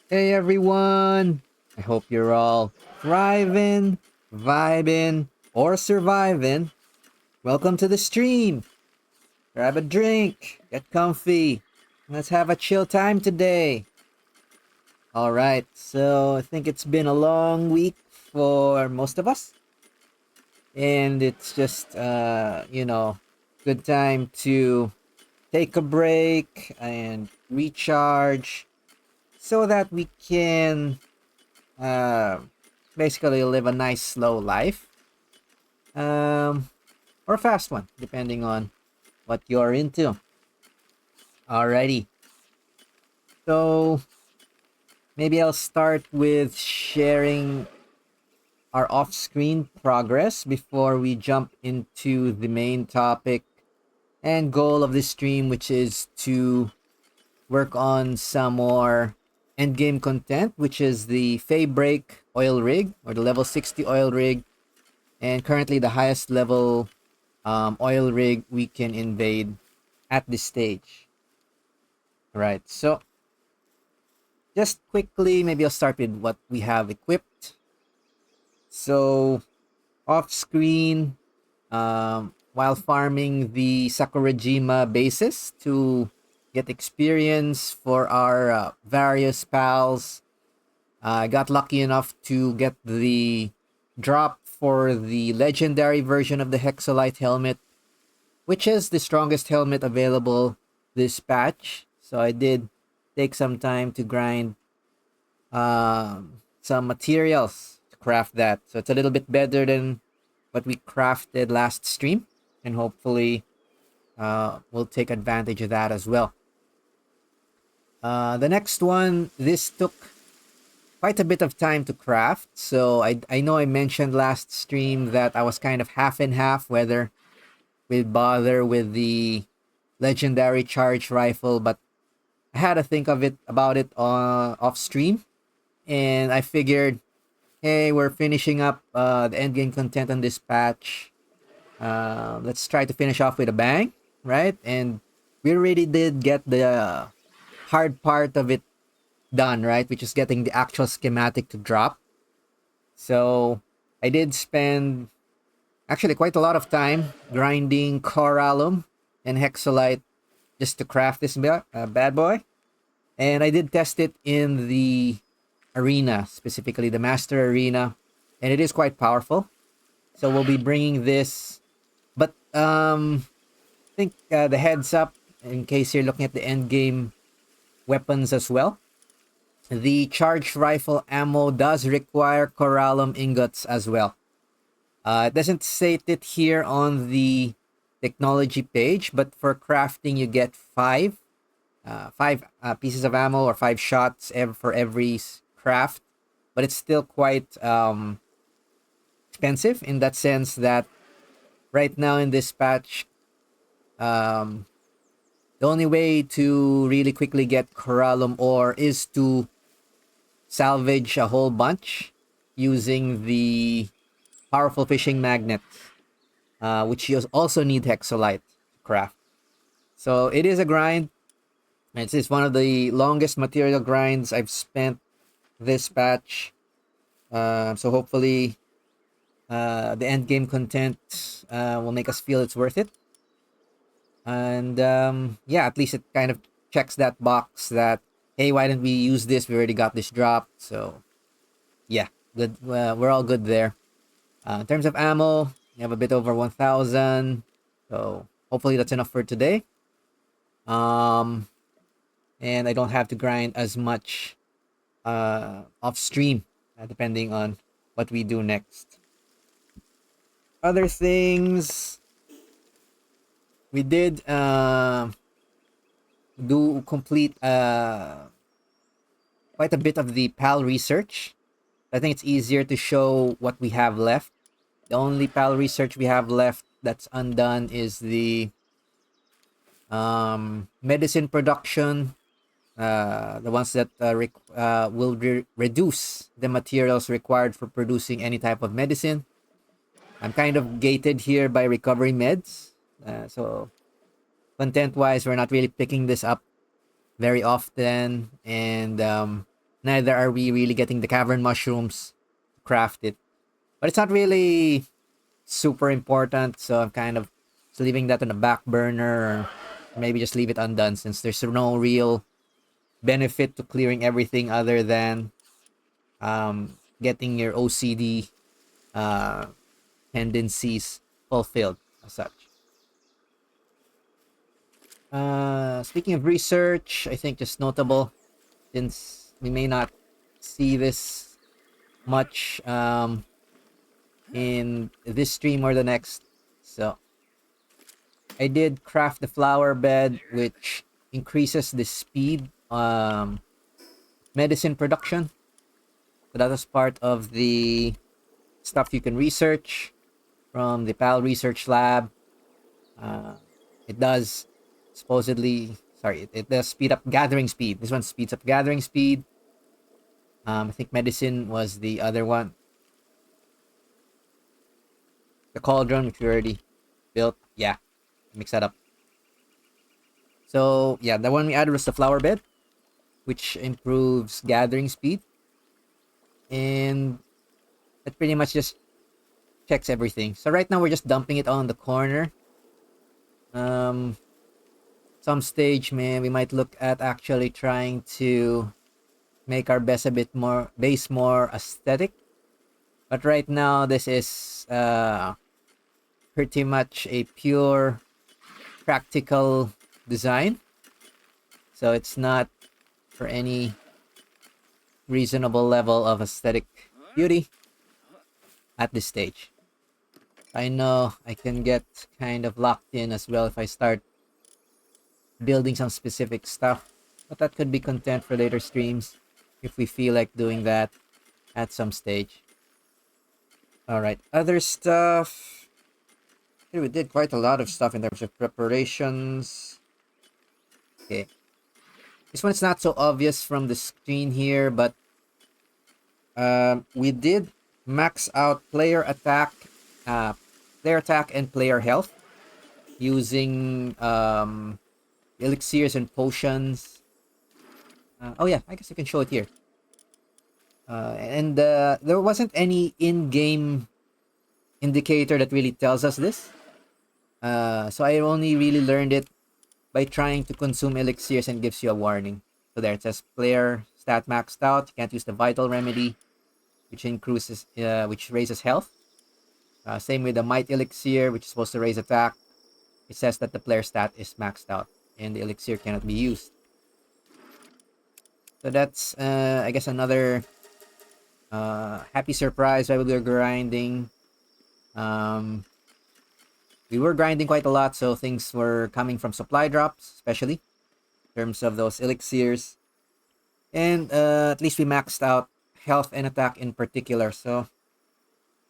Hey everyone! I hope you're all thriving, vibing, or surviving. Welcome to the stream. Grab a drink, get comfy. Let's have a chill time today. Alright, so I think it's been a long week for most of us. And it's just, good time to take a break and recharge so that we can uh, basically live a nice slow life, um, or a fast one, depending on what you're into. Alrighty, so maybe I'll start with sharing our off-screen progress before we jump into the main topic and goal of this stream, which is to work on some more endgame content, which is the Feybreak Oil Rig or the level 60 oil rig, and currently the highest level oil rig we can invade at this stage. All right, so just quickly, maybe I'll start with what we have equipped. So off screen, while farming the Sakurajima bases to get experience for our various pals, I got lucky enough to get the drop for the legendary version of the Hexalite helmet, which is the strongest helmet available this patch. So I did take some time to grind some materials to craft that. So it's a little bit better than what we crafted last stream, and hopefully we'll take advantage of that as well. The next one, this took quite a bit of time to craft. So I know I mentioned last stream that I was kind of half and half whether we'd bother with the legendary charge rifle, but I had to think of it about it off stream, and I figured, hey, we're finishing up the endgame content on this patch. Let's try to finish off with a bang, right? And we really did get the hard part of it done, right? Which is getting the actual schematic to drop. So I did spend actually quite a lot of time grinding coralum and hexalite just to craft this bad boy. And I did test it in the arena, specifically the master arena, and it is quite powerful. So we'll be bringing this, but I think the heads up in case you're looking at the end game weapons as well. The charged rifle ammo does require coralum ingots as well. It doesn't state it here on the technology page, but for crafting you get five pieces of ammo or five shots for every craft, but it's still quite expensive in that sense that right now in this patch, um, the only way to really quickly get coralum ore is to salvage a whole bunch using the powerful fishing magnets, which you also need hexolite to craft. So it is a grind. It's one of the longest material grinds I've spent this patch. So hopefully the end game content will make us feel it's worth it. And yeah, at least it kind of checks that box that, hey, why didn't we use this? We already got this drop. So yeah, good. We're all good there. In terms of ammo, we have a bit over 1,000. So hopefully that's enough for today. Um, and I don't have to grind as much off stream, depending on what we do next. Other things we did do complete quite a bit of the PAL research. I think it's easier to show what we have left. The only PAL research we have left that's undone is the medicine production, the ones that will reduce the materials required for producing any type of medicine. I'm kind of gated here by recovery meds. So content wise, we're not really picking this up very often. And Neither are we really getting the cavern mushrooms to craft it. But it's not really super important, so I'm kind of just leaving that on the back burner, or maybe just leave it undone since there's no real benefit to clearing everything other than getting your OCD uh, tendencies fulfilled as such. Speaking of research, I think just notable since we may not see this much in this stream or the next. So I did craft the flower bed, which increases the speed medicine production. So that was part of the stuff you can research from the PAL research lab. Uh, it does supposedly, sorry, it does speed up gathering speed. This one speeds up gathering speed. I think medicine was the other one. The cauldron, which we already built. Yeah, mix that up. So yeah, the one we added was the flower bed, which improves gathering speed, and it pretty much just checks everything. So right now we're just dumping it on the corner. Um, some stage, man, we might look at actually trying to make our base more aesthetic. But right now, this is pretty much a pure practical design. So it's not for any reasonable level of aesthetic beauty at this stage. I know I can get kind of locked in as well if I start building some specific stuff, but that could be content for later streams if we feel like doing that at some stage. All right, other stuff. Here we did quite a lot of stuff in terms of preparations. Okay, this one's not so obvious from the screen here, but we did max out player attack and player health using elixirs and potions. Oh yeah, I guess I can show it here. And there wasn't any in-game indicator that really tells us this. So I only really learned it by trying to consume elixirs and gives you a warning. So there it says player stat maxed out. You can't use the vital remedy, which raises health. Same with the might elixir, which is supposed to raise attack. It says that the player stat is maxed out and the elixir cannot be used. So that's I guess another happy surprise while we were grinding. Um, we were grinding quite a lot, so things were coming from supply drops, especially in terms of those elixirs. And at least we maxed out health and attack in particular. So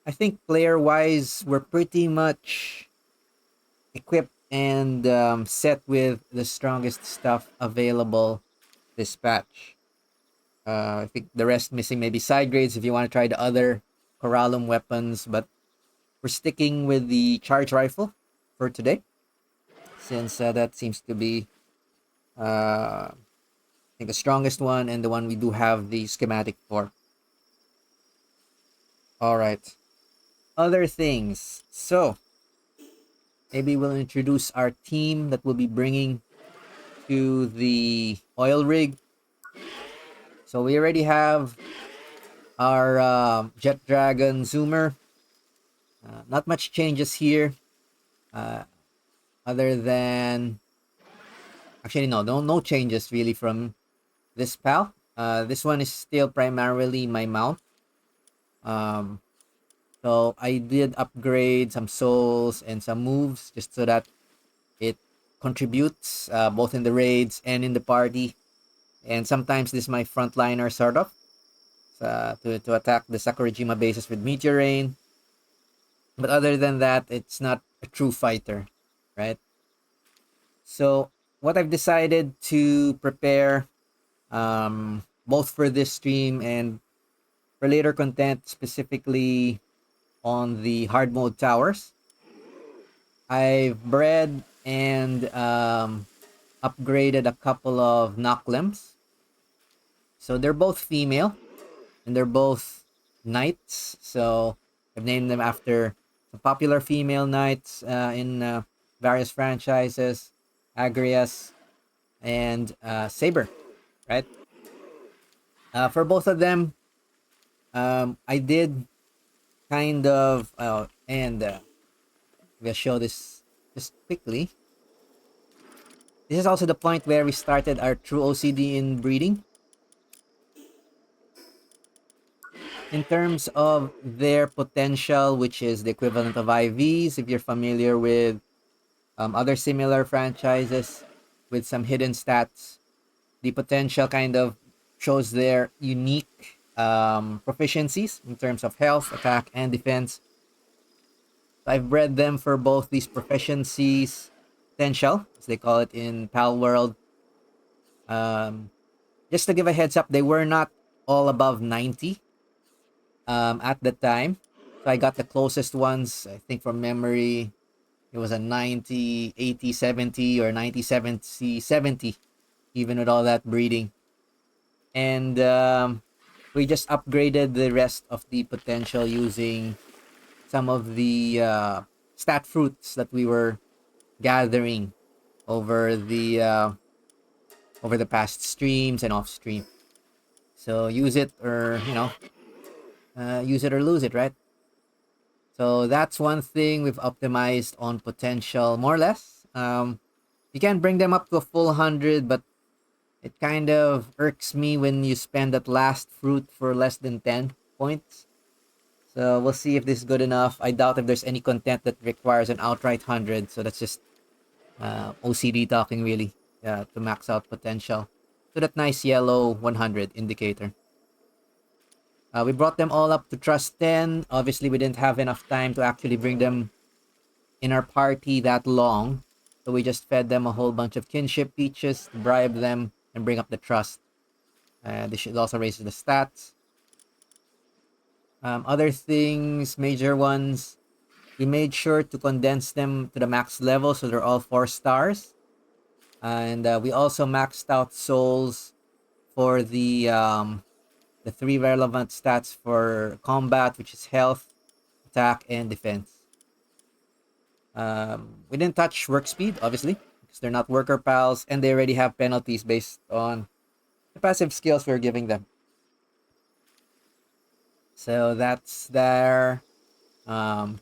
I think player-wise, we're pretty much equipped and set with the strongest stuff available this patch. I think the rest missing maybe side grades if you want to try the other Corallum weapons, but we're sticking with the charge rifle for today, since that seems to be, I think, the strongest one and the one we do have the schematic for. All right. Other things. So, maybe we'll introduce our team that we'll be bringing to the oil rig. So, we already have our Jet Dragon Zoomer. Not much changes here. Other than actually no changes really from this pal. This one is still primarily my mount. Um, so I did upgrade some souls and some moves just so that it contributes both in the raids and in the party. And sometimes this is my frontliner sort of to attack the Sakurajima bases with Meteor Rain. But other than that, it's not a true fighter, right? So what I've decided to prepare both for this stream and for later content, specifically on the hard mode towers, I've bred and upgraded a couple of knock limbs. So they're both female, and they're both knights. So I've named them after some popular female knights in various franchises, Agrias and Saber, right? For both of them, I did kind of, and we'll show this just quickly. This is also the point where we started our true OCD in breeding. In terms of their potential, which is the equivalent of IVs, if you're familiar with other similar franchises with some hidden stats, the potential kind of shows their unique proficiencies in terms of health, attack, and defense. I've bred them for both these proficiencies potential, as they call it in Palworld. Um, just to give a heads up, they were not all above 90 at the time. So I got the closest ones, I think from memory, it was a 90, 80, 70, or 90, 70, 70, even with all that breeding. And we just upgraded the rest of the potential using some of the stat fruits that we were gathering over the past streams and off stream. So use it or use it or lose it, right? So that's one thing we've optimized on potential more or less. You can bring them up to a full 100, but it kind of irks me when you spend that last fruit for less than 10 points. So we'll see if this is good enough. I doubt if there's any content that requires an outright 100. So that's just OCD talking, really, to max out potential. So that nice yellow 100 indicator. We brought them all up to Trust 10. Obviously, we didn't have enough time to actually bring them in our party that long. So we just fed them a whole bunch of kinship peaches to bribe them and bring up the trust. This should also raise the stats. Other things, major ones, we made sure to condense them to the max level so they're all 4 stars. And we also maxed out souls for the 3 relevant stats for combat, which is health, attack, and defense. We didn't touch work speed, obviously, because they're not worker pals, and they already have penalties based on the passive skills we're giving them. So that's there. In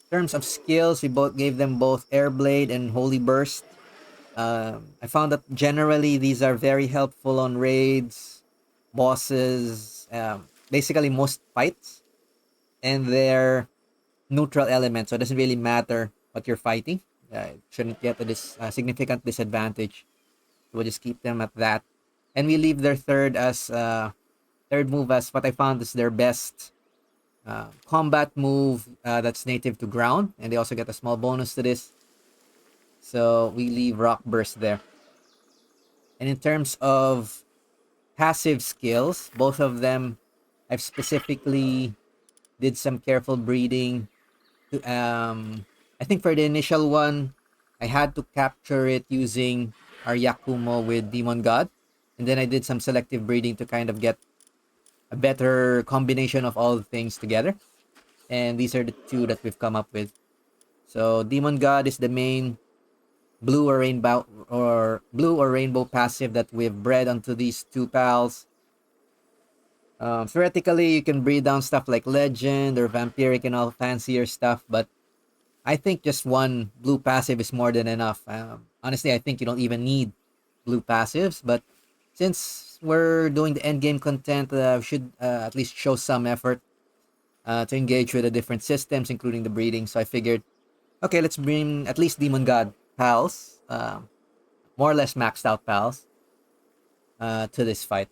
terms of skills, we both gave them both Air Blade and Holy Burst. I found that generally these are very helpful on raids, bosses, basically most fights, and they're neutral elements, so it doesn't really matter what you're fighting. It shouldn't get a significant disadvantage. We'll just keep them at that, and we leave their third move as what I found is their best combat move that's native to ground, and they also get a small bonus to this. So we leave Rock Burst there. And in terms of passive skills, both of them, I've specifically did some careful breeding. I think for the initial one, I had to capture it using our Yakumo with Demon God. And then I did some selective breeding to kind of get a better combination of all the things together. And these are the two that we've come up with. So Demon God is the main blue or rainbow passive that we've bred onto these two pals. Theoretically, you can breed down stuff like Legend or Vampiric and all fancier stuff, but I think just one blue passive is more than enough. Honestly, I think you don't even need blue passives, but since we're doing the end game content, we should at least show some effort to engage with the different systems, including the breeding. So I figured, okay, let's bring at least Demon God pals, more or less maxed out pals, to this fight.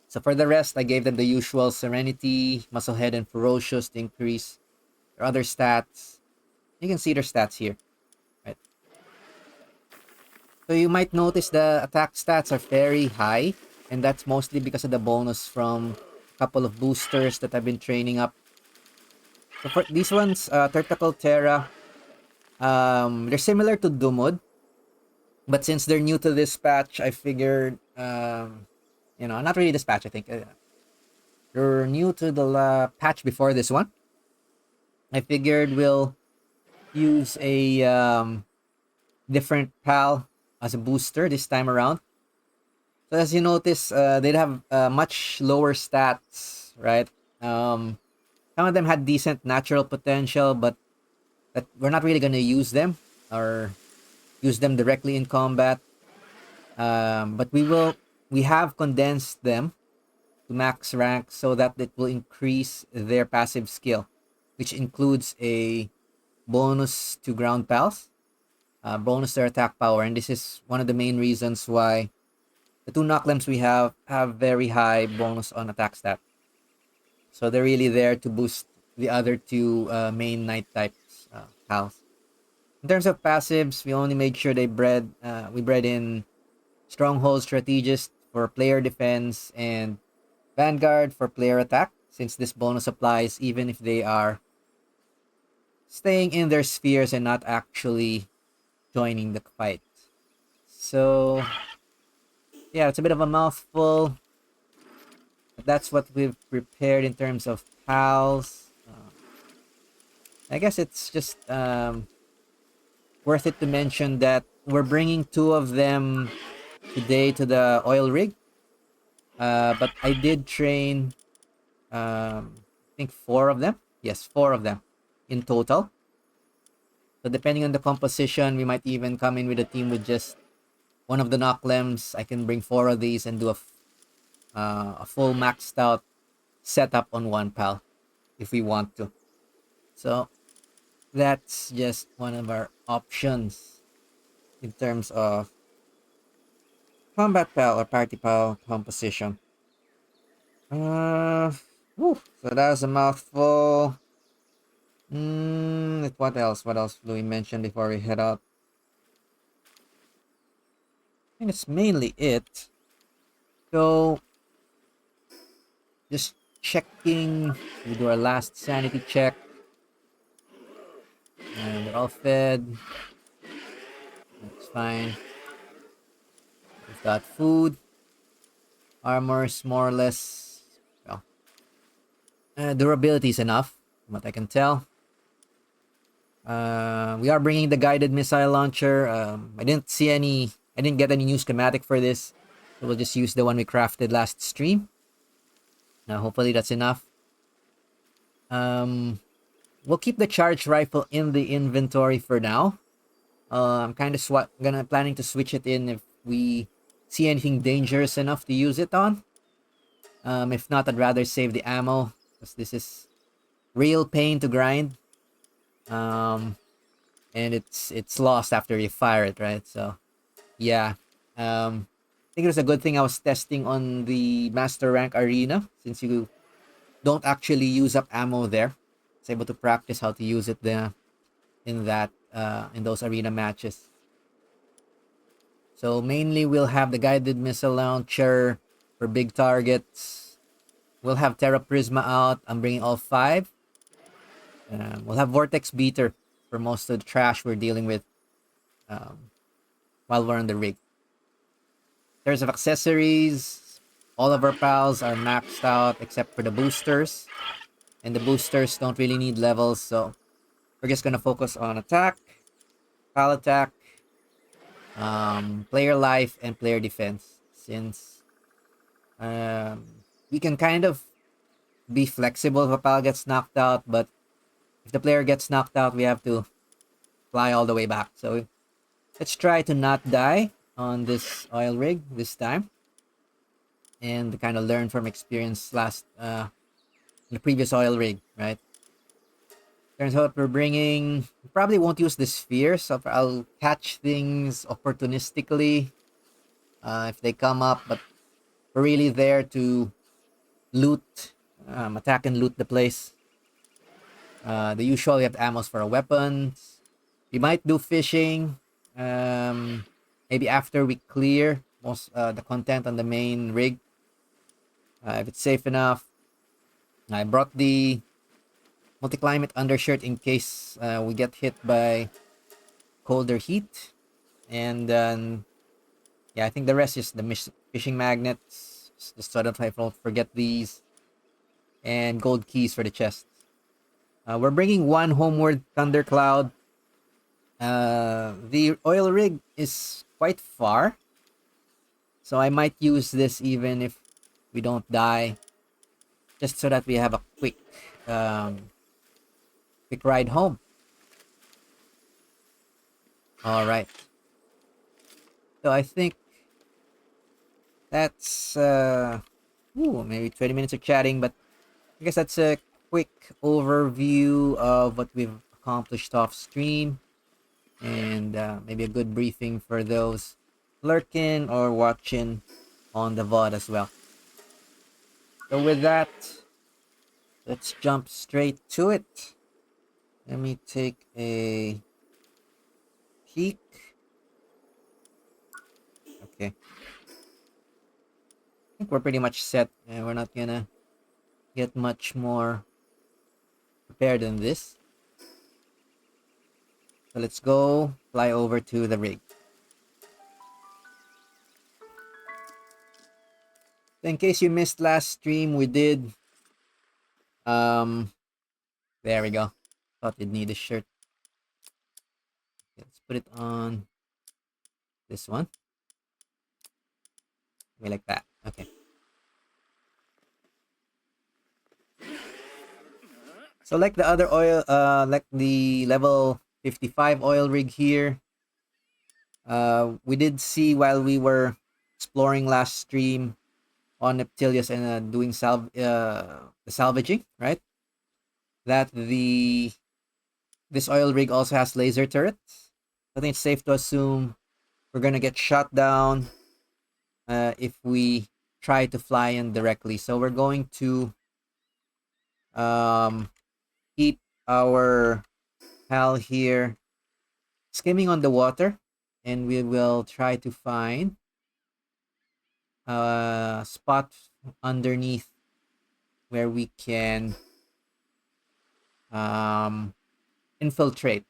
So for the rest, I gave them the usual Serenity, Musclehead, and Ferocious to increase their other stats. You can see their stats here, right? So you might notice the attack stats are very high, and that's mostly because of the bonus from a couple of boosters that I've been training up. So for these ones, Tertacle Terra, they're similar to Dumud, but since they're new to this patch, I figured, you know, not really this patch, I think. You're new to the patch before this one. I figured we'll use a different pal as a booster this time around. So as you notice, they'd have much lower stats, right? Some of them had decent natural potential, but that we're not really going to use them or use them directly in combat. But we have condensed them to max rank so that it will increase their passive skill, which includes a bonus to ground pals, bonus to their attack power, and this is one of the main reasons why the two knocklims we have very high bonus on attack stat. So they're really there to boost the other two main knight types pals. In terms of passives, we only made sure we bred in Stronghold Strategist for player defense and Vanguard for player attack, since this bonus applies even if they are staying in their spheres and not actually joining the fight. So yeah, it's a bit of a mouthful. But that's what we've prepared in terms of pals. I guess it's just worth it to mention that we're bringing two of them today to the oil rig. But I did train, I think four of them. Yes, four of them in total. So depending on the composition, we might even come in with a team with just one of the knocklims. I can bring four of these and do a full maxed out setup on one pal if we want to. So that's just one of our options in terms of combat pal or party pal composition. Uh, so that was a mouthful. What else? What else do we mention before we head out? I think it's mainly it. So, just checking. We do our last sanity check. And they're all fed. That's fine. We've got food. Armor's more or less, well, durability is enough, from what I can tell. We are bringing the guided missile launcher. I didn't get any new schematic for this. So we'll just use the one we crafted last stream. Hopefully that's enough. We'll keep the charge rifle in the inventory for now. I'm kind of planning to switch it in if we see anything dangerous enough to use it on. If not, I'd rather save the ammo because this is real pain to grind. And it's lost after you fire it, right? So yeah. I think it was a good thing I was testing on the master rank arena, since you don't actually use up ammo there. It's able to practice how to use it there in those arena matches. So mainly we'll have the guided missile launcher for big targets. We'll have Terra Prisma out. I'm bringing all 5. We'll have Vortex Beater for most of the trash we're dealing with while we're on the rig. In terms of accessories, all of our pals are maxed out except for the boosters. And the boosters don't really need levels, so we're just going to focus on attack, pal attack, player life, and player defense. Since we can kind of be flexible if a pal gets knocked out, but if the player gets knocked out, we have to fly all the way back. So let's try to not die on this oil rig this time, and kind of learn from experience the previous oil rig, right? Turns out we probably won't use the sphere, so I'll catch things opportunistically if they come up, but we're really there to loot, attack and loot the place. The usual, we have ammos for our weapons. We might do fishing, maybe after we clear most the content on the main rig, if it's safe enough. I brought the multi-climate undershirt in case we get hit by colder heat. And yeah, I think the rest is the fishing magnets, drops, just so that I don't forget these. And gold keys for the chest. We're bringing one homeward thundercloud. The oil rig is quite far, so I might use this even if we don't die, just so that we have a quick ride home. All right. So I think that's maybe 20 minutes of chatting, but I guess that's a quick overview of what we've accomplished off stream, and maybe a good briefing for those lurking or watching on the VOD as well. So with that, let's jump straight to it. Let me take a peek. Okay. I think we're pretty much set, and we're not gonna get much more prepared than this. So let's go fly over to the rig. So in case you missed last stream, we did there we go. Thought you'd need a shirt. Let's put it on this one. Okay, like that. Okay. So like the other oil, like the level 55 oil rig here, we did see while we were exploring last stream on Neptilius and doing the salvaging, right? That this oil rig also has laser turrets. I think it's safe to assume we're gonna get shot down if we try to fly in directly. So we're going to keep our pal here skimming on the water, and we will try to find a spot underneath where we can infiltrate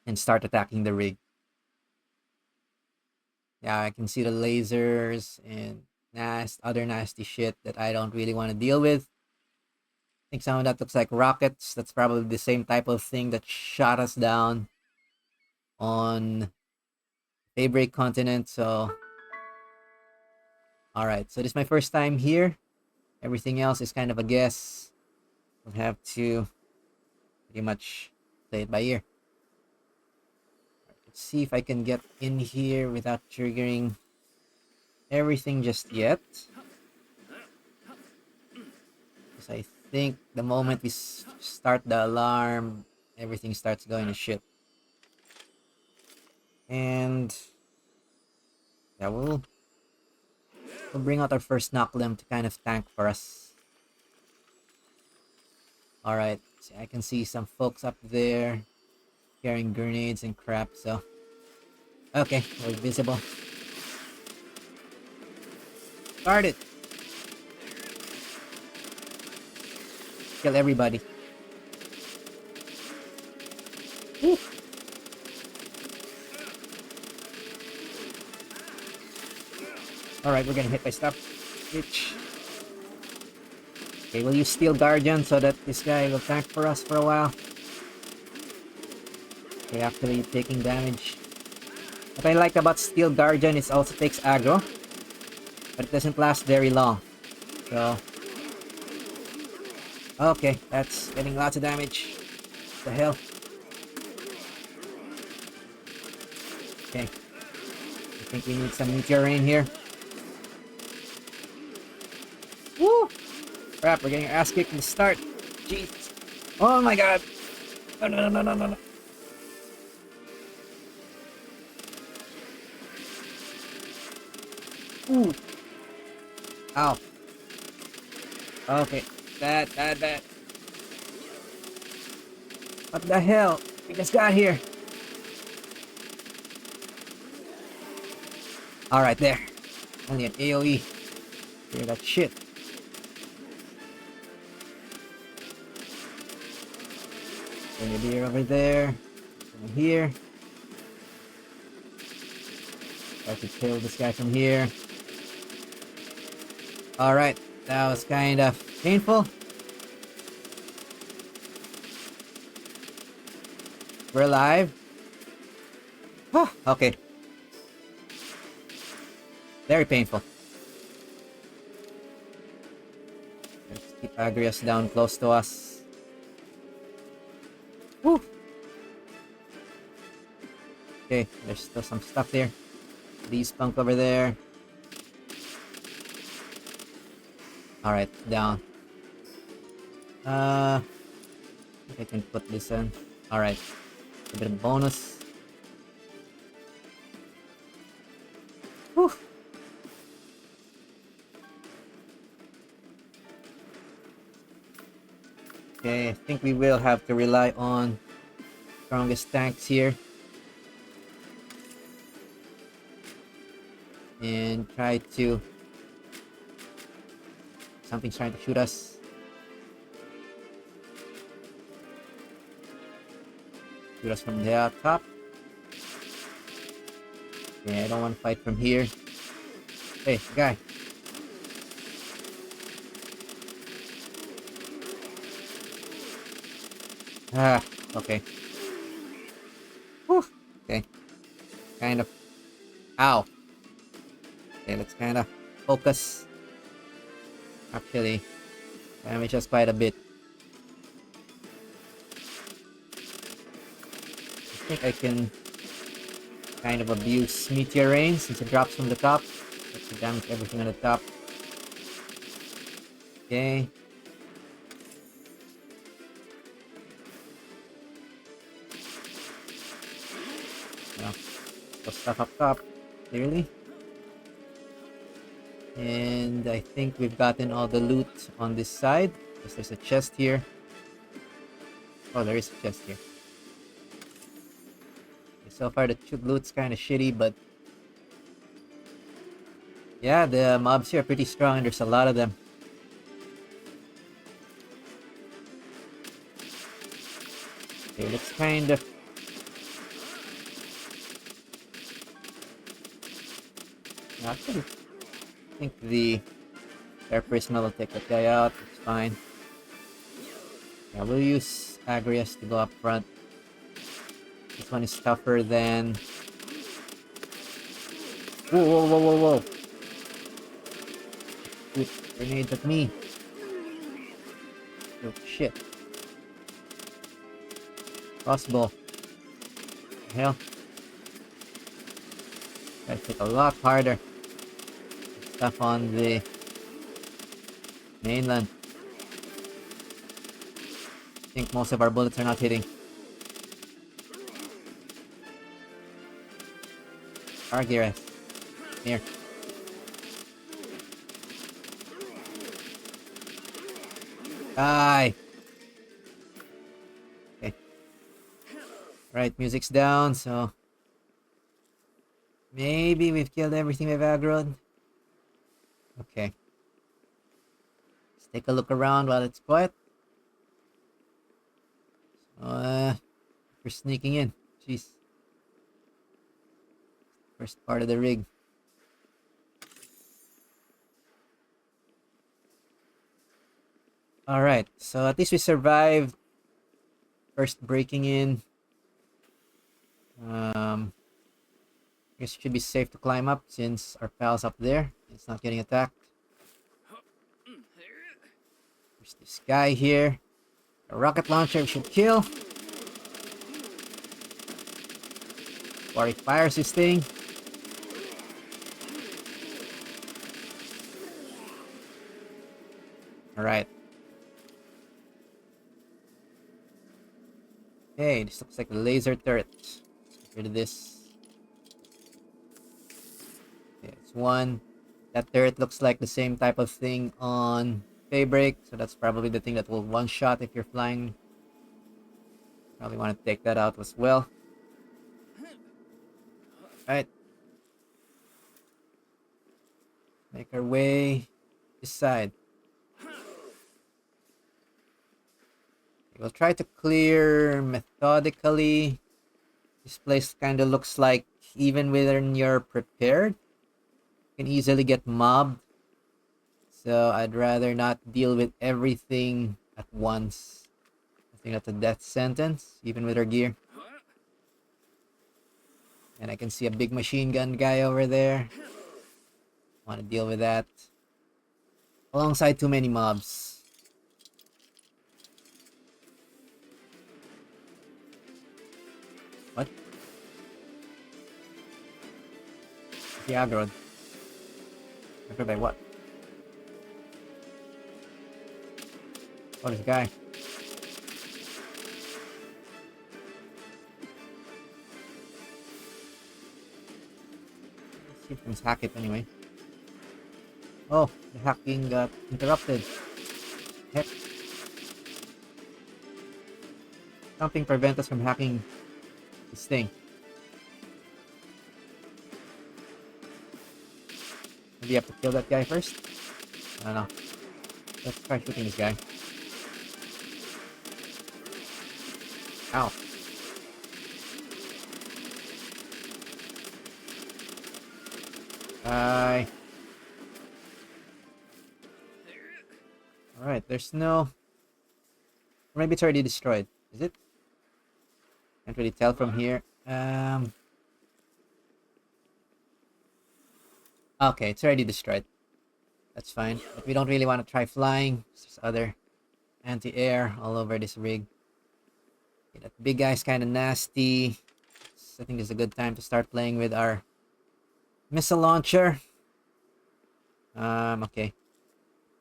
and start attacking the rig. Yeah, I can see the lasers and other nasty shit that I don't really want to deal with. I think some of that looks like rockets. That's probably the same type of thing that shot us down on Feybreak continent. So, all right. So this is my first time here. Everything else is kind of a guess. We'll have to pretty much play it by ear. Let's see if I can get in here without triggering everything just yet. Because I think the moment we start the alarm, everything starts going to shit. And yeah, we'll bring out our first Knocklim to kind of tank for us. Alright, so I can see some folks up there carrying grenades and crap, so okay, we're visible. Start it! Kill everybody. Woo. Alright, we're gonna hit by stuff. Bitch. Okay, we'll use Steel Guardian so that this guy will tank for us for a while. Okay, actually taking damage. What I like about Steel Guardian is also takes aggro, but it doesn't last very long. So okay, that's getting lots of damage. What the hell? Okay. I think we need some meteor rain here. Woo! Crap, we're getting our ass kicked in the start. Jesus. Oh my god. No, no, no, no, no, no. Ooh. Ow. Okay. Bad. What the hell? We just got here. Alright, there. Only an AoE. Hear that shit. Bring a beer over there. Over here. Try to kill this guy from here. Alright, that was kind of painful. We're alive. Okay. Very painful. Let's keep Agrias down close to us. Woo! Okay, there's still some stuff there. Lee spunk over there. Alright, down. I think I can put this in. Alright. A bit of bonus. Whew. Okay, I think we will have to rely on strongest tanks here. And try to... Something's trying to shoot us. Shoot us from the top. Okay, I don't want to fight from here. Hey, guy. Okay. Whew. Okay. Kind of. Ow. Okay, let's kind of focus. Actually, damage us quite a bit. I think I can kind of abuse Meteor Rain since it drops from the top. Let's damage everything on the top. Okay. Now, put stuff up top, clearly. And I think we've gotten all the loot on this side. Because there's a chest here. Oh, there is a chest here. Okay, so far the loot's kind of shitty, but... yeah, the mobs here are pretty strong and there's a lot of them. Okay, let's kind of... actually, I think the air prisma will take that guy out. It's fine. Yeah, we'll use Agrias to go up front. This one is tougher than... whoa, whoa, whoa, whoa, whoa. Shoot grenades at me. Oh, shit. Crossbow. What the hell? Gotta hit a lot harder. Stuff on the mainland. I think most of our bullets are not hitting. Argyres. Here. Die! Okay. Right, music's down, so... maybe we've killed everything we've aggroed. Okay. Let's take a look around while it's quiet. So, we're sneaking in. Jeez. First part of the rig. Alright, so at least we survived. First breaking in. Guess it should be safe to climb up since our pal's up there. It's not getting attacked. There's this guy here. A rocket launcher we should kill. Before he fires his thing. Alright. Okay, this looks like a laser turret. Let's get rid of this. Okay, it's one. That turret looks like the same type of thing on Feybreak, so that's probably the thing that will one-shot if you're flying. Probably want to take that out as well. Alright. Make our way this side. We'll try to clear methodically. This place kind of looks like even when you're prepared, you can easily get mobbed. So I'd rather not deal with everything at once. I think that's a death sentence, even with our gear. And I can see a big machine gun guy over there. Want to deal with that. Alongside too many mobs. What? He aggroed. Aggroed by what? Oh, this guy. Let's see if we can hack it anyway. Oh, the hacking got interrupted. Heck. Something prevent us from hacking this thing. Maybe you have to kill that guy first? I don't know. Let's try shooting this guy. Ow. Bye. Alright, there's no... Or maybe it's already destroyed. Is it? Can't really tell from here. Okay, it's already destroyed. That's fine. But we don't really want to try flying. There's other anti-air all over this rig. Okay, that big guy's kind of nasty. So I think it's a good time to start playing with our missile launcher. Okay.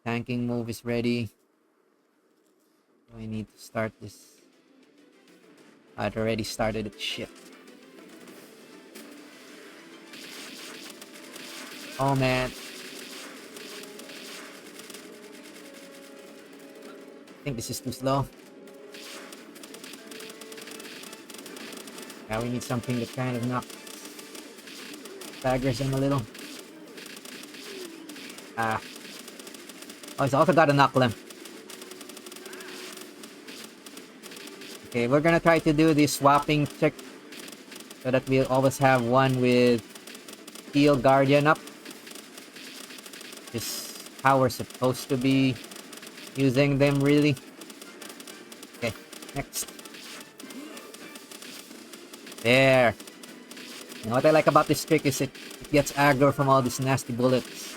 Tanking move is ready. I need to start this. I'd already started it. Shit. Oh man. I think this is too slow. Now we need something that kind of knocks staggers him a little. Ah. Oh, he's also got a knuckle him. Okay, we're gonna try to do this swapping trick so that we'll always have one with Steel Guardian up. Just how we're supposed to be using them, really. Okay, next. There. And what I like about this trick is it gets aggro from all these nasty bullets.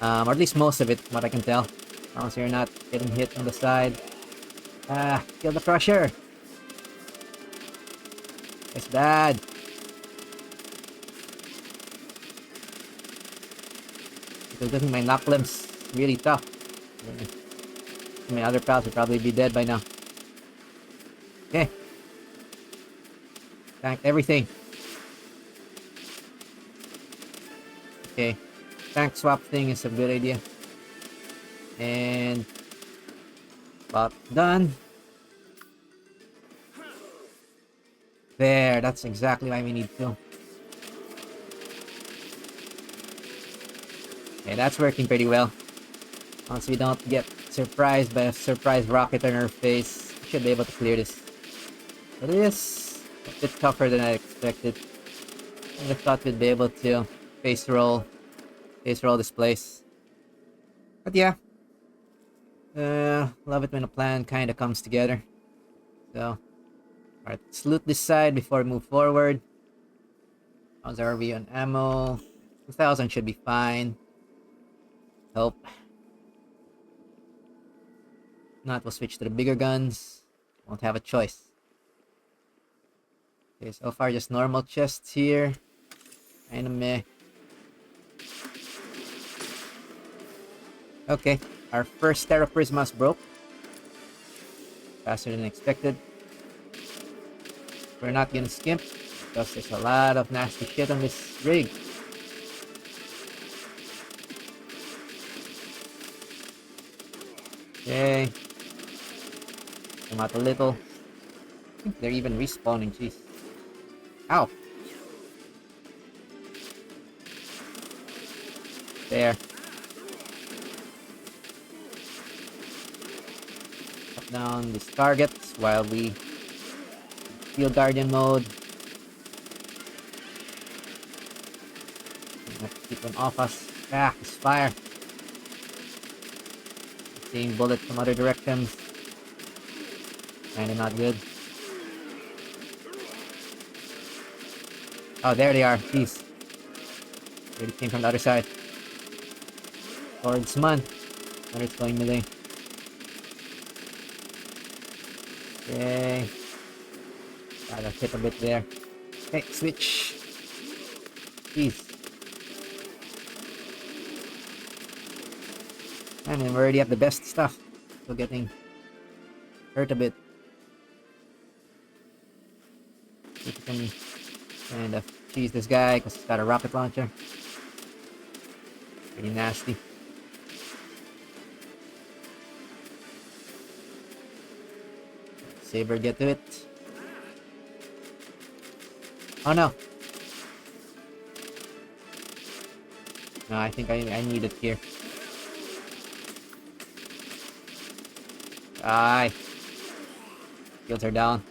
Or at least most of it, from what I can tell. As long as you're not getting hit on the side. Kill the crusher. It's bad. Because I think my knock limb's really tough. My other pals would probably be dead by now. Okay. Tank everything. Okay. Tank swap thing is a good idea. And about done. There, that's exactly why we need to. Okay, that's working pretty well. Once we don't get surprised by a surprise rocket on our face, we should be able to clear this. But it is a bit tougher than I expected. I thought we'd be able to face roll this place. But yeah. Love it when a plan kinda comes together. So, alright, let's loot this side before we move forward. How's our RV on ammo? 2000 should be fine. Hope. Not, we'll switch to the bigger guns. Won't have a choice. Okay, so far just normal chests here. Kinda meh. Okay, our first Terra Prismas broke. Faster than expected. We're not gonna skimp because there's a lot of nasty shit on this rig. Okay. Come out a little. I think they're even respawning, jeez. Ow! There. Cut down these targets while we Steel Guardian mode. Have to keep them off us. Ah, this fire. Seeing bullets from other directions. Kinda not good. Oh, there they are. Jeez. They came from the other side. Swordsman. Wonder it's going melee. Okay. Gotta hit a bit there. Okay, switch. Jeez. And I'm already at the best stuff. Still getting hurt a bit. See if we can kind of cheese this guy because he's got a rocket launcher. Pretty nasty. Saber, get to it. Oh no. No, I think I need it here. Aye. Shields are down.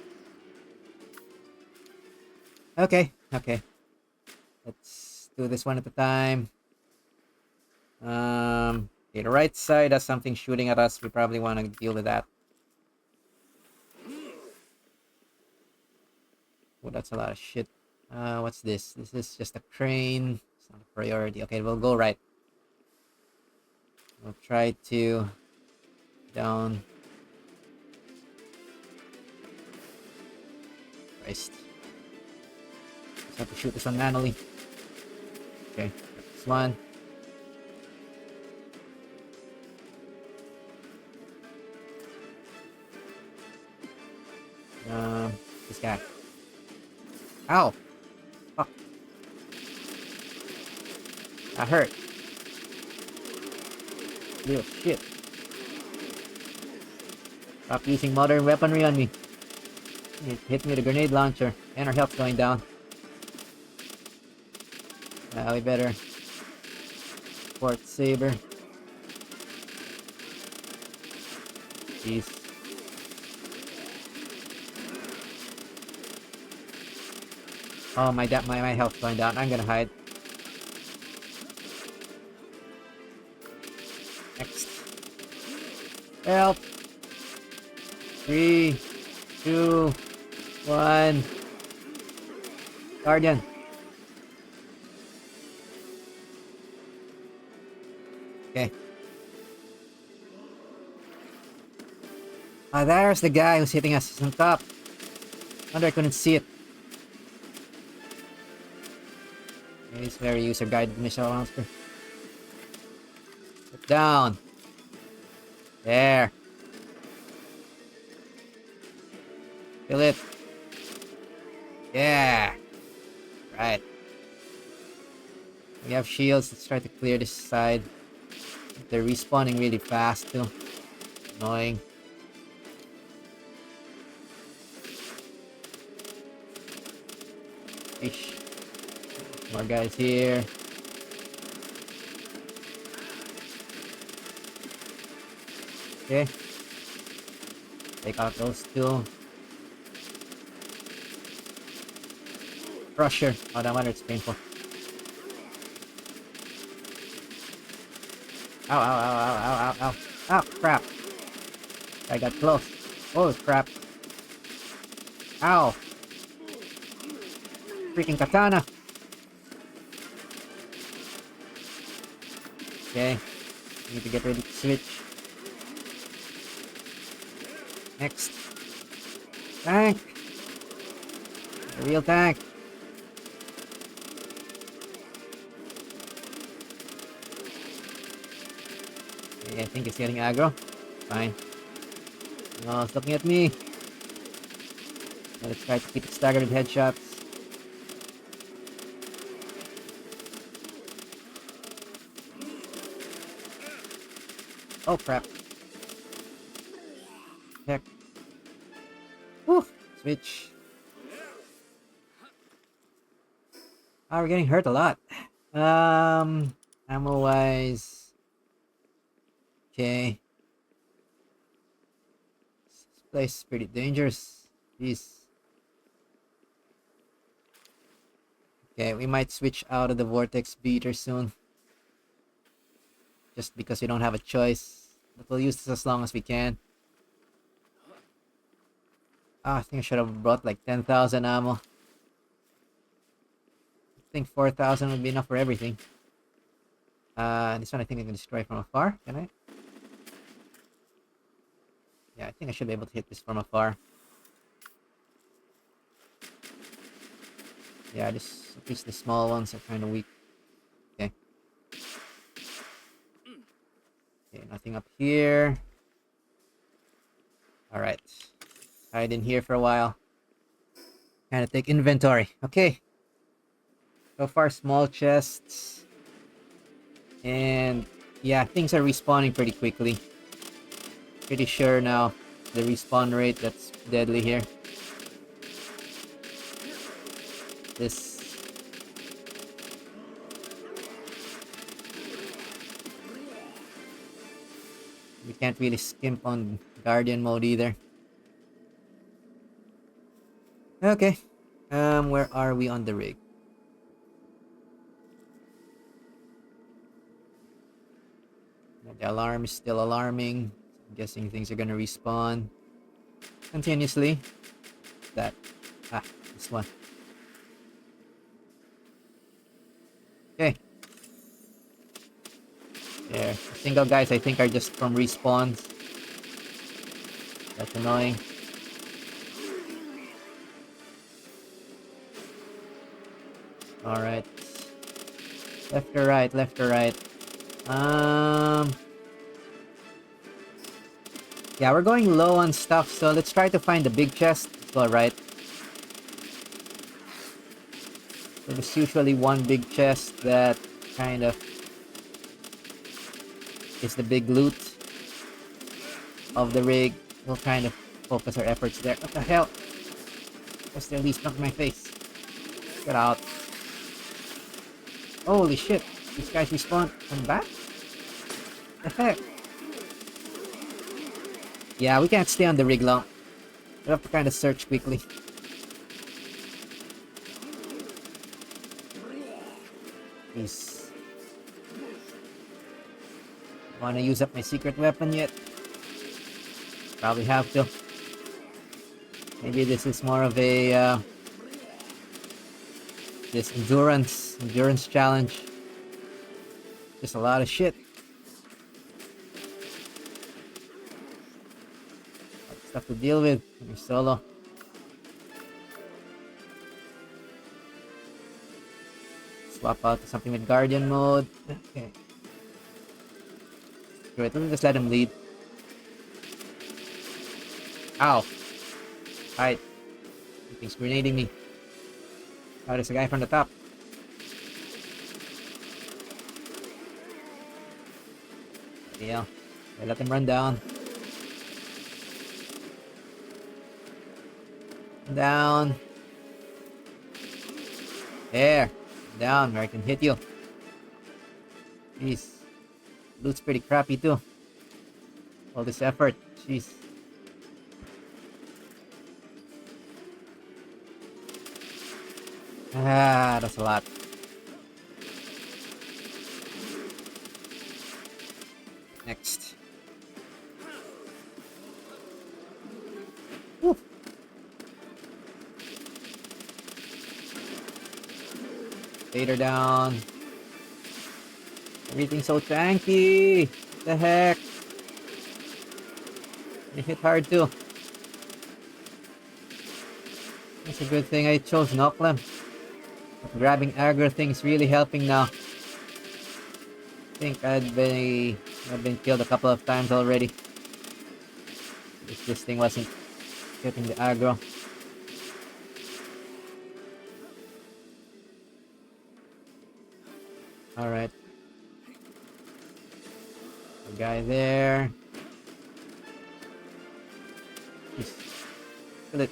Okay, okay. Let's do this one at a time. Okay, the right side has something shooting at us. We probably want to deal with that. Oh, that's a lot of shit. What's this? This is just a crane. It's not a priority. Okay, we'll go right. We'll try to down. Christ. Just have to shoot this one manually. Okay, this one. This guy. Ow! Fuck. That hurt. Little shit. Stop using modern weaponry on me. It hit me with a grenade launcher. And our health's going down. We better support Saber. Jeez. Oh, my health's going down. I'm gonna hide. Next. Help! 3, 2, 1. Guardian. Okay. Ah, there's the guy who's hitting us. He's on top. Wonder I couldn't see it. He's very user-guided missile launcher. Put down. There. Kill it. Yeah. Right. We have shields. Let's try to clear this side. They're respawning really fast too. Annoying. Fish. More guys here. Okay. Take out those two. Crusher. Oh, that one hurts painful. Ow, ow, ow, ow, ow, ow, ow. Ow, crap. I got close. Oh, crap. Ow. Freaking katana. Okay. Need to get ready to switch. Next. Tank. A real tank. Okay, I think it's getting aggro. Fine. No, it's looking at me. Now let's try to keep it staggered with headshots. Oh crap. Heck. Whew. Switch. Oh, we're getting hurt a lot. Ammo wise. Okay. This place is pretty dangerous. Jeez. Okay, we might switch out of the vortex beater soon. Just because we don't have a choice. But we'll use this as long as we can. I think I should have brought like 10,000 ammo. I think 4,000 would be enough for everything. This one I think I can destroy from afar. Can I? Yeah, I think I should be able to hit this from afar. Yeah, just at least the small ones are kind of weak. Okay. Okay, nothing up here. Alright. Hide in here for a while. Kind of take inventory. Okay. So far, small chests. And yeah, things are respawning pretty quickly. Pretty sure now the respawn rate that's deadly here. This. We can't really skimp on Guardian mode either. Okay. Where are we on the rig? The alarm is still alarming. I'm guessing things are gonna respawn continuously. That. This one. Okay. There. The single guys I think are just from respawns. That's annoying. Alright. Left or right, left or right. Yeah, we're going low on stuff, so let's try to find the big chest. Let's go right. There's usually one big chest that kind of is the big loot of the rig. We'll kind of focus our efforts there. What the hell? Just at least knocked my face. Get out. Holy shit. These guys respawn. I'm back? The heck? Yeah, we can't stay on the rig long. We have to kind of search quickly. Please. Wanna use up my secret weapon yet? Probably have to. Maybe this is more of a this endurance challenge. Just a lot of shit. Stuff to deal with when you're solo. Swap out to something with Guardian mode. Okay. Wait, let me just let him lead. Ow. Hide. Something's grenading me. Oh, there's a guy from the top. Yeah. I let him run down. Down. There. Down where I can hit you. Jeez. Loot's pretty crappy too. All this effort. Jeez. That's a lot. Next. Woo. Later down. Everything's so tanky. What the heck? They hit hard too. It's a good thing I chose Knocklam. Grabbing aggro thing's really helping now. I think I've been killed a couple of times already. If this thing wasn't getting the aggro. Alright. The guy there. Just kill it.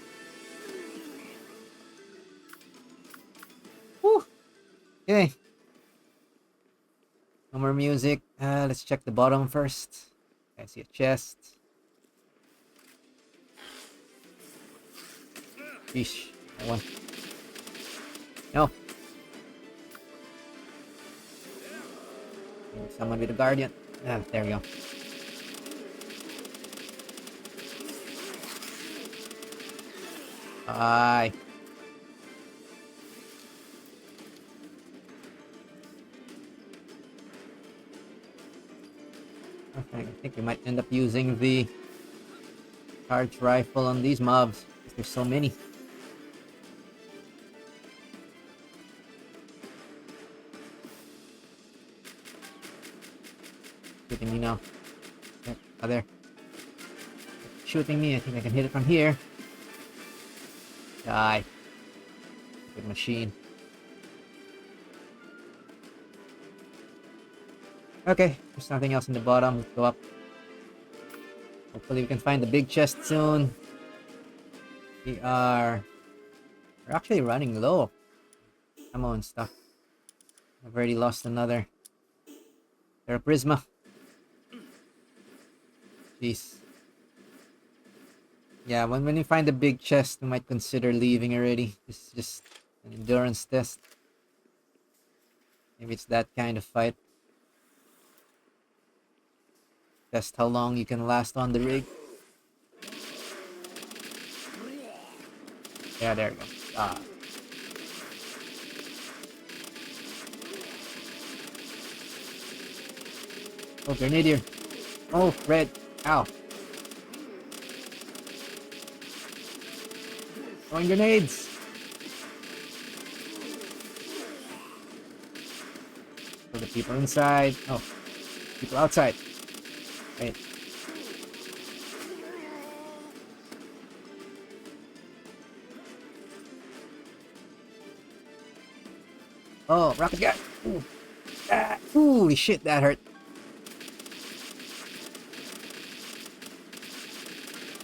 Woo! Okay. No more music. Let's check the bottom first. I see a chest. Sheesh. That one. No. Someone with a guardian. There we go. Aye. Okay, I think we might end up using the charge rifle on these mobs, because there's so many. Shooting me now. Yep, oh, there. Shooting me, I think I can hit it from here. Die. Good machine. Okay, there's nothing else in the bottom. Let's go up. Hopefully we can find the big chest soon. We're actually running low. Ammo and stuff. I've already lost another. There, Prisma. Jeez. Yeah, when you find the big chest, you might consider leaving already. This is just an endurance test. Maybe it's that kind of fight. Test how long you can last on the rig. Yeah, there you go. Ah. Oh, grenadier. Oh, red. Ow. Throwing grenades. For the people inside. Oh, people outside. Wait. Oh, rocket guy. Ooh. Ah, holy shit, that hurt.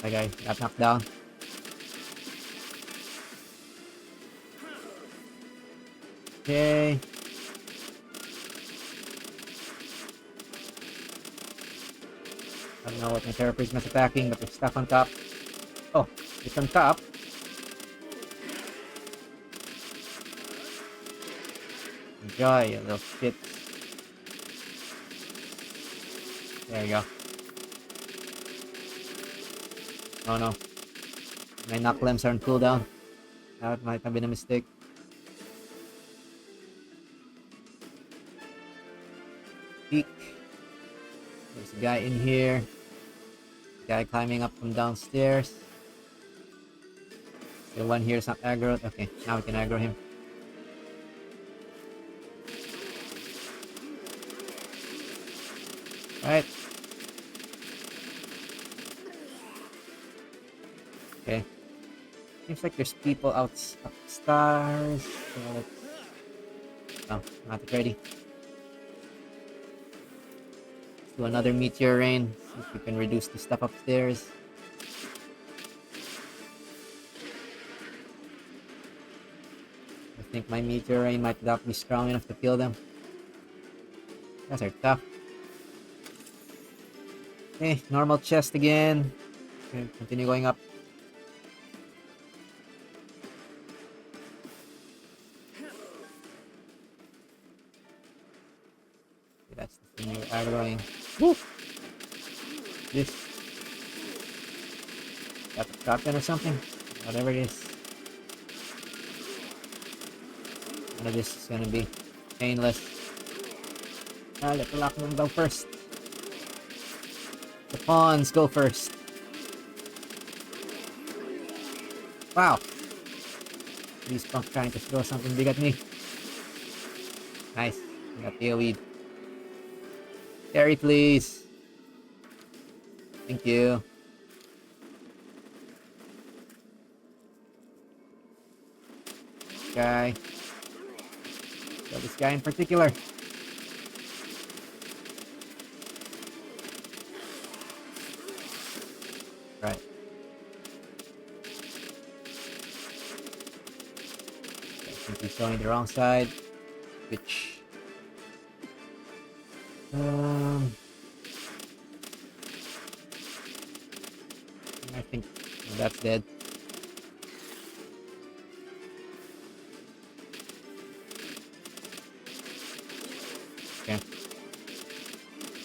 That guy got knocked down. Okay. I don't know what my Terror Prisma's attacking, but they're stuck on top. Oh, it's on top. Enjoy, you little shit. There you go. Oh no. My knock limbs are on cooldown. That might have been a mistake. Peek. There's a guy in here. Guy climbing up from downstairs. The one here is not aggroed. Okay, now we can aggro him. Alright. Okay. Seems like there's people upstairs. So let's... Oh, not ready. Let's do another meteor rain. See if we can reduce the stuff upstairs. I think my meteor rain might not be strong enough to kill them. Guys are tough. Okay, normal chest again. Okay, continue going up. Okay, that's the thing you're aggroing. Woo! This. Got the shotgun or something? Whatever it is. None of this is gonna be painless. Let the lockman go first. The pawns go first. Wow. These punks trying to throw something big at me. Nice. I got AoE'd. Carry, please. Thank you. Guy. So this guy in particular. Right. I think he's going the wrong side. Which... I think that's dead. Okay.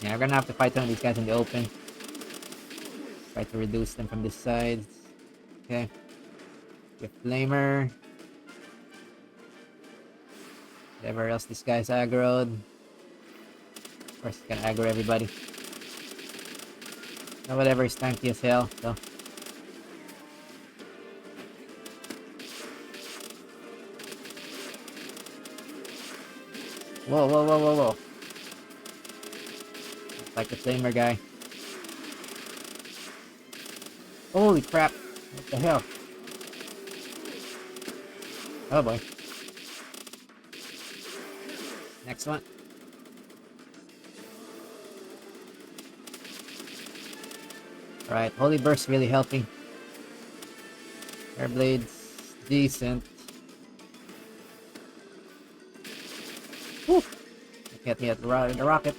Yeah, we're gonna have to fight some of these guys in the open. Try to reduce them from this side. Okay. With Flamer. Whatever else this guy's aggroed. Of course, he's gonna aggro everybody. No, whatever, he's tanky as hell, so. Whoa, whoa, whoa, whoa, whoa. It's like the Flamer guy. Holy crap. What the hell? Oh boy. Next one. Alright, Holy Burst really helping. Airblade's decent. Woo! Get me at the rockets.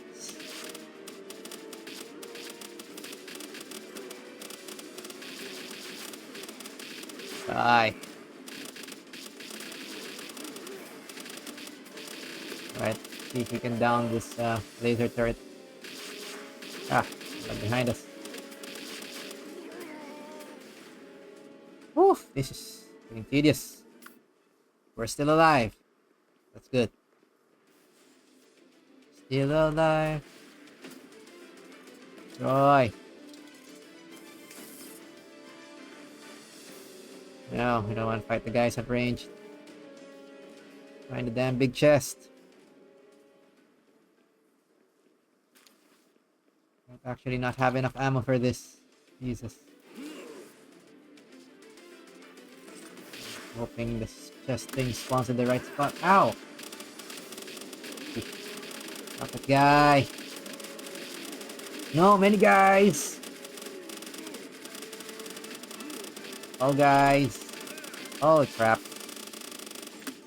Die. Alright, see if we can down this laser turret. Ah, right behind us. Whew, this is getting tedious. We're still alive. That's good. Still alive. Joy. No, we don't want to fight the guys at range. Find the damn big chest. Might actually not have enough ammo for this. Jesus. Hoping this chest thing spawns in the right spot. Ow! Not that guy. No, many guys. Oh, guys. Holy crap.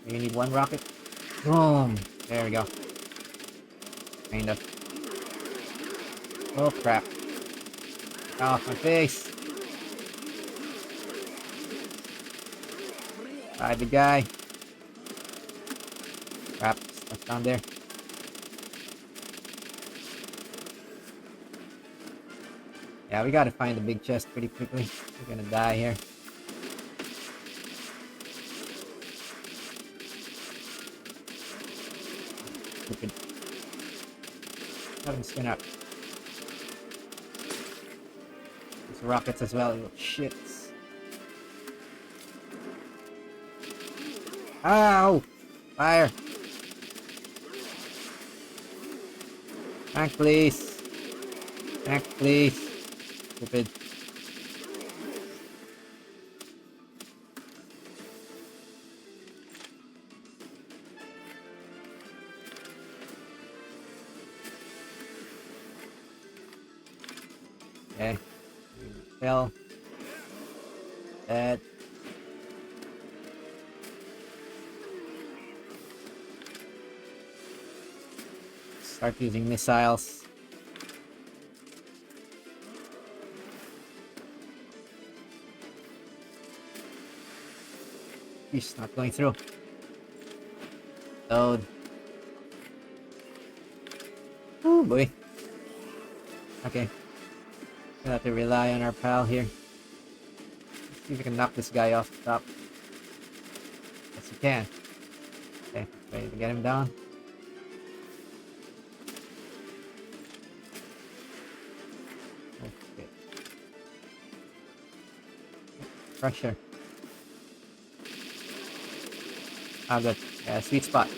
You need one rocket. Boom. There we go. Kind of. Oh, crap. Off my face. Alright, the guy. Crap. Stuff down there. Yeah, we gotta find the big chest pretty quickly. We're gonna die here. Stupid. Have him spin up. These rockets as well, you little shits. Ow! Fire! Tank, please. Tank, please. Stupid. Okay. Fell. Dead. Start using missiles. He's not going through. Load. Oh boy. Okay. Gonna have to rely on our pal here. Let's see if we can knock this guy off the top. Yes, we can. Okay, ready to get him down. Okay. Pressure. Ah, good. Yeah, sweet spot.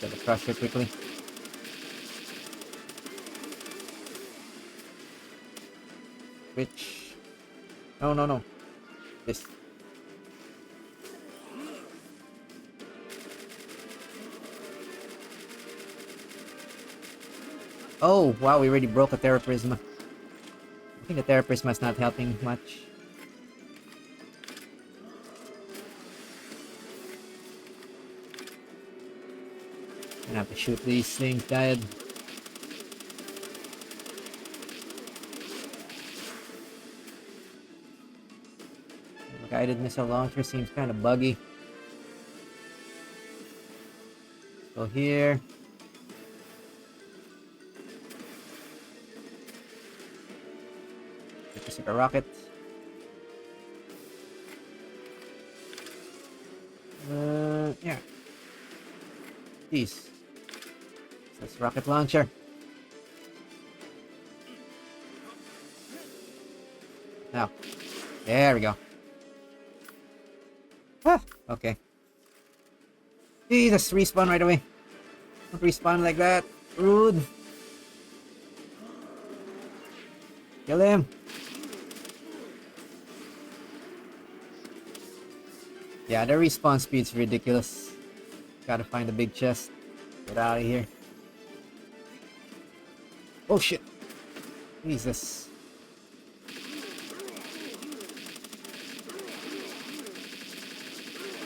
Get the crusher quickly. Which? No, no, no. This. Oh, wow, we already broke a Terra Prisma. I think the Terra Prisma is not helping much. Gonna have to shoot these things dead. Guided missile launcher seems kind of buggy. Let's go here. Get this like a rocket. Yeah. Jeez. That's rocket launcher. Now. There we go. Ah, okay. Jesus, respawn right away. Don't respawn like that. Rude. Kill him. Yeah, the respawn speed's ridiculous. Gotta find a big chest. Get out of here. Oh shit. Jesus.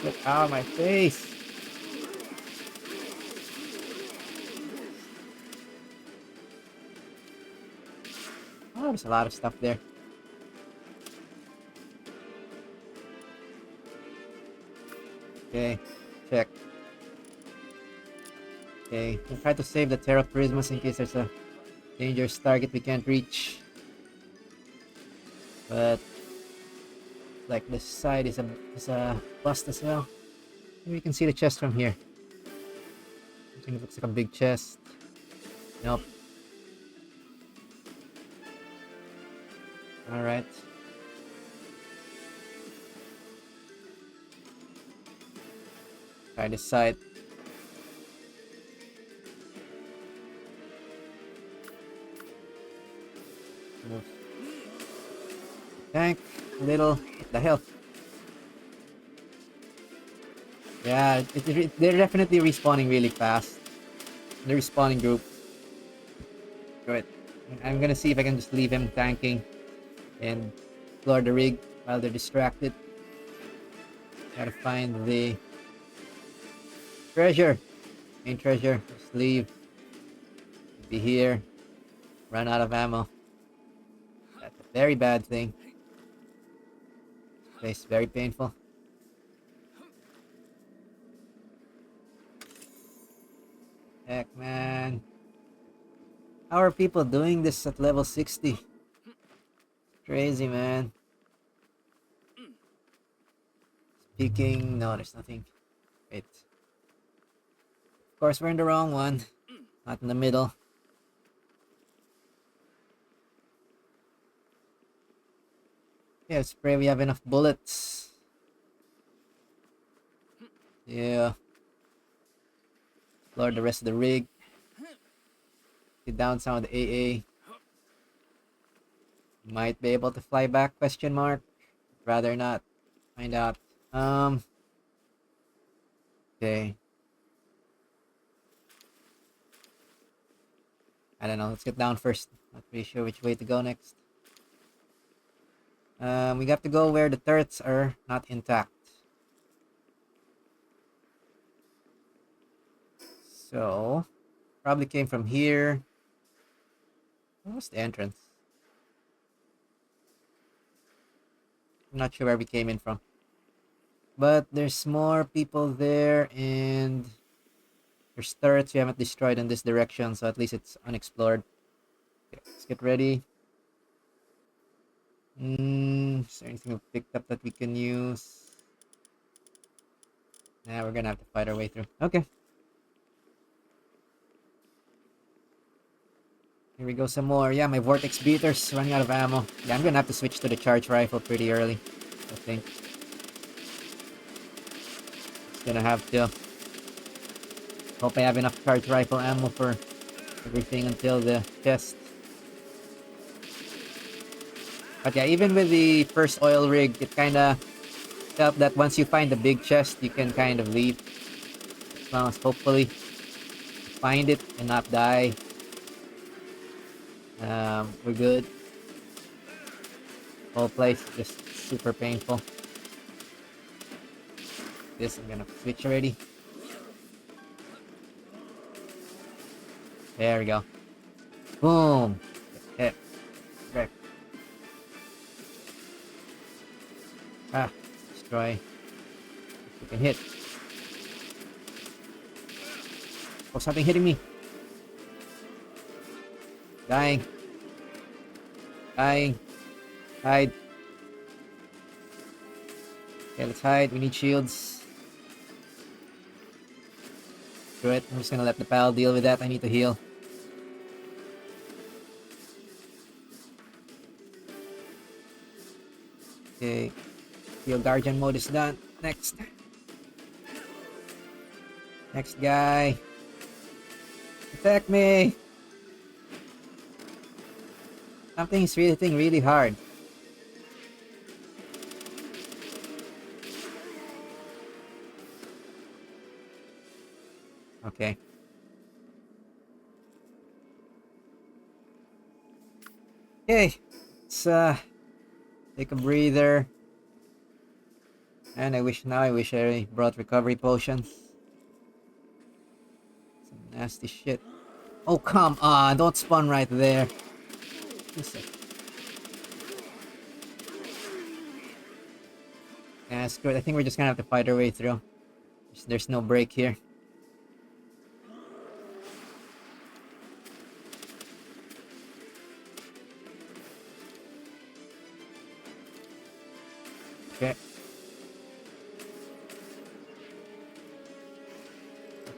Get out of my face. Oh, there's a lot of stuff there. Okay, check. Okay, we'll try to save the Terra Prismas in case there's a dangerous target we can't reach. But like this side is a bust as well. Maybe you can see the chest from here. I think it looks like a big chest. Nope. Alright. Try this side. Move. Tank. Little. What the hell? Yeah, they're definitely respawning really fast. The respawning group. Good. I'm gonna see if I can just leave him tanking and explore the rig while they're distracted. Gotta find the treasure. Main treasure. Just leave. Be here. Run out of ammo. That's a very bad thing. This place is very painful. Heck, man. How are people doing this at level 60? Crazy, man. Speaking... No, there's nothing. Wait. Of course, we're in the wrong one. Not in the middle. Yeah, let's pray we have enough bullets. Yeah. Explore the rest of the rig. Get down some of the AA. Might be able to fly back, question mark. Rather not. Find out. Okay. I don't know. Let's get down first. Not really sure which way to go next. We got to go where the turrets are not intact. So, probably came from here. Where was the entrance? I'm not sure where we came in from. But there's more people there, and there's turrets we haven't destroyed in this direction, so at least it's unexplored. Okay, let's get ready. Is there anything we picked up that we can use? Nah, we're gonna have to fight our way through. Okay. Here we go, some more. Yeah, my vortex beater's running out of ammo. Yeah, I'm gonna have to switch to the charge rifle pretty early, I think. It's gonna have to. Hope I have enough charge rifle ammo for everything until the chest. But yeah, even with the first oil rig, it kinda helped that once you find the big chest, you can kind of leave. As long as hopefully find it and not die. We're good. Whole place is just super painful. This I'm gonna switch already. There we go. Boom. Hit. Wreck. Ah, destroy. You can hit. Oh, something hitting me. Dying. Dying. Hide. Okay, let's hide. We need shields. Screw it. I'm just gonna let the pal deal with that. I need to heal. Okay. Heal Guardian mode is done. Next. Next guy. Attack me! Something's hitting really hard. Okay. Okay. Let's take a breather. And I wish I brought recovery potions. Some nasty shit. Oh, come on! Don't spawn right there. Yeah, screw it. I think we're just gonna have to fight our way through. There's no break here. Okay.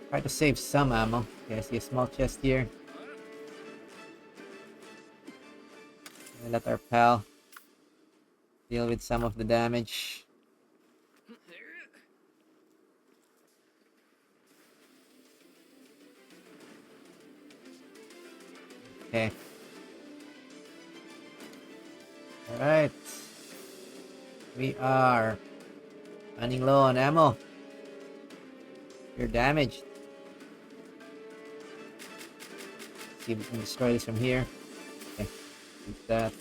Try to save some ammo. Okay, I see a small chest here. Let our pal deal with some of the damage. Okay. Alright. We are running low on ammo. You're damaged. See if we can destroy this from here. Okay. Use that.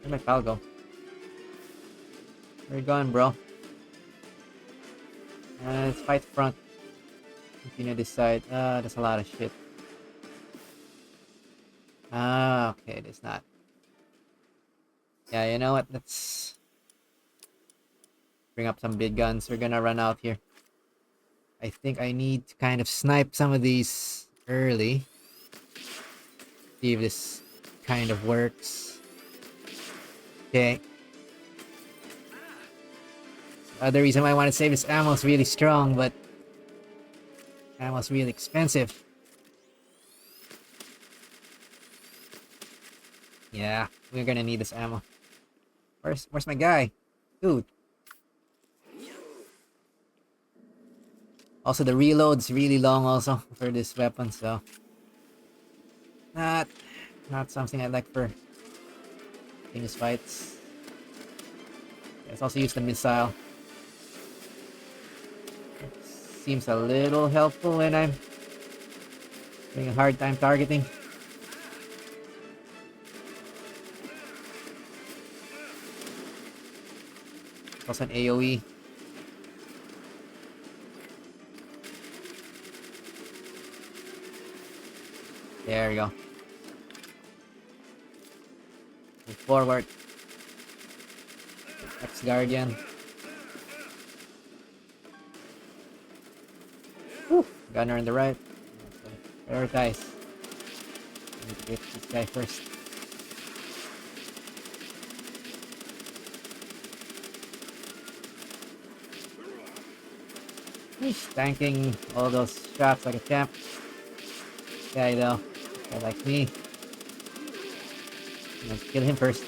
Where'd my pal go? Where you going, bro? Let's fight front. Continue this side. There's a lot of shit. Okay, there's not. Yeah, you know what? Let's bring up some big guns. We're gonna run out here. I think I need to kind of snipe some of these early. See if this kind of works. Okay. The reason why I want to save this ammo is really strong, but ammo's really expensive. Yeah, we're gonna need this ammo. Where's my guy? Dude. Also, the reload's really long also for this weapon, so not something I like for these fights. Let's also use the missile. Seems a little helpful when I'm having a hard time targeting. Also an AoE. There we go. Move forward. Next Guardian. Whew. Gunner on the right. Prioritize. I need to get this guy first. He's tanking all those shots like a champ. Guy though. Guy like me. Let's kill him first.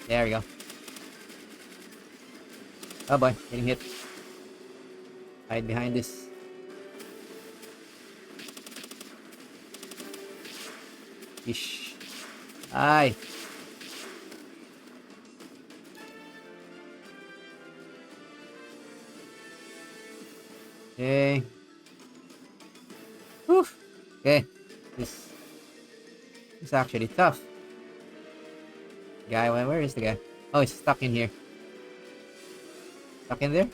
There we go. Oh boy, getting hit. Hide behind this. Ish. Aye. Okay. Whew. Okay. This is actually tough. Guy, where is the guy? Oh, he's stuck in here. Stuck in there?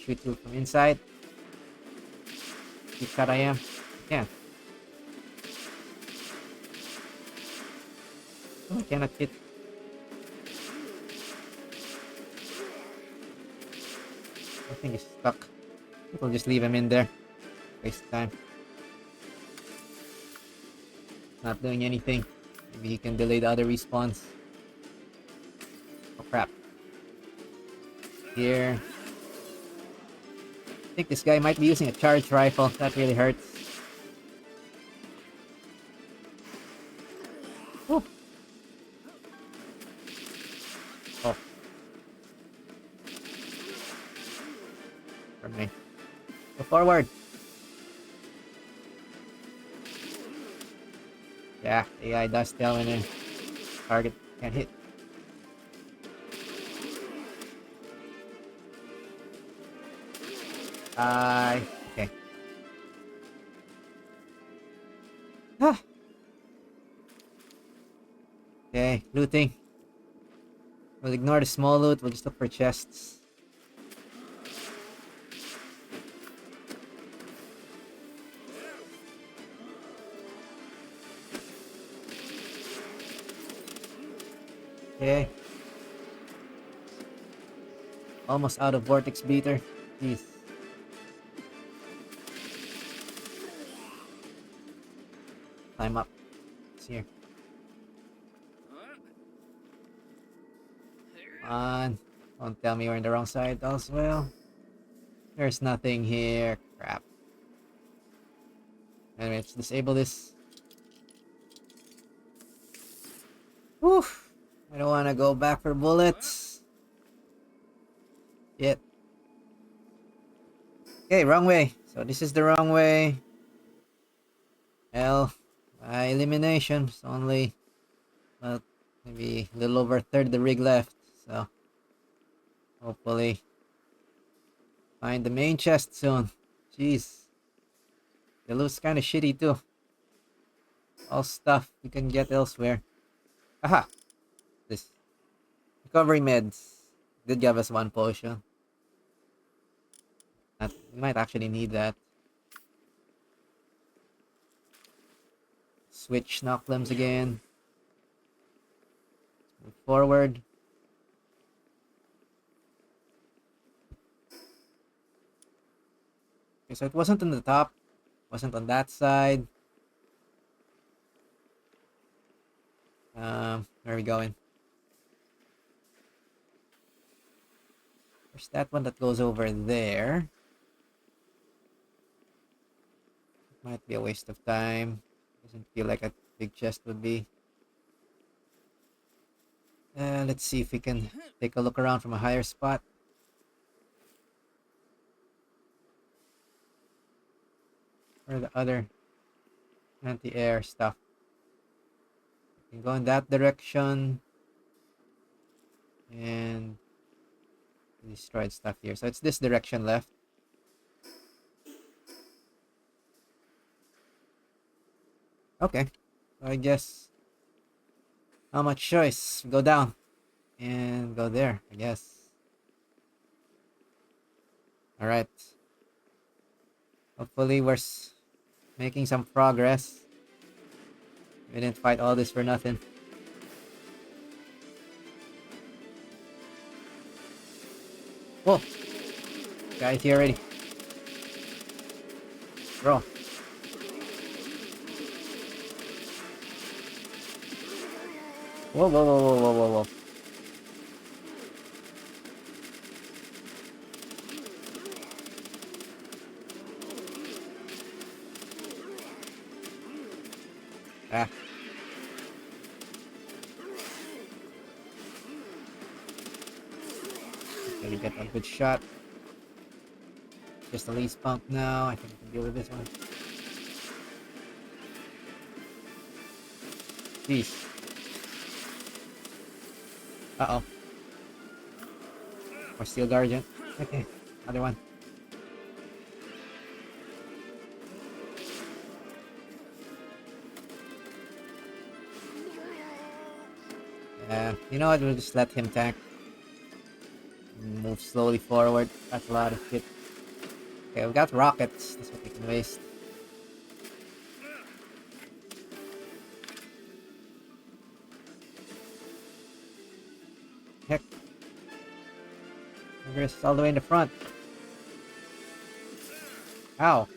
Shoot you from inside. Keep shot I am. Can't. Oh, I cannot hit. I think he's stuck. We'll just leave him in there. Waste time. Not doing anything. Maybe he can delay the other respawns. Oh crap. here. I think this guy might be using a charged rifle. That really hurts. Whew. Oh. Pardon me. Go forward. Yeah, AI does tell when a target can't hit. Okay. Ah. Okay, looting. We'll ignore the small loot, we'll just look for chests. Okay. Almost out of vortex beater. Jeez. Climb up. It's here. Come on. Don't tell me we're in the wrong side as well. There's nothing here. Crap. Anyway, let's disable this. Whew. I don't want to go back for bullets. Yet. Okay, wrong way. So this is the wrong way. Well, by elimination, it's only, well, maybe a little over a third of the rig left. So hopefully find the main chest soon. Jeez. It looks kind of shitty too. All stuff you can get elsewhere. Aha! This. Recovery meds. Did give us one potion. We might actually need that. Switch knock limbs again. Move forward. Okay, so it wasn't on the top. Wasn't on that side. Where are we going? There's that one that goes over there. Might be a waste of time. Doesn't feel like a big chest would be. Let's see if we can take a look around from a higher spot. Or the other anti-air stuff. We can go in that direction. And destroyed stuff here. So it's this direction left. Okay. So I guess how much choice? Go down and go there, I guess. Alright. Hopefully we're making some progress. We didn't fight all this for nothing. Whoa! Guy's here already. Bro. Whoa, whoa, whoa, whoa, whoa, whoa, whoa. Ah. Really get a good shot. Just the least pump now. I think I can deal with this one. Jeez. Uh-oh. Or Steel Guardian. Okay, another one. You know what? We'll just let him tank. Move slowly forward. That's a lot of shit. Okay, we got rockets. That's what we can waste. Heck. It's all the way in the front. Ow.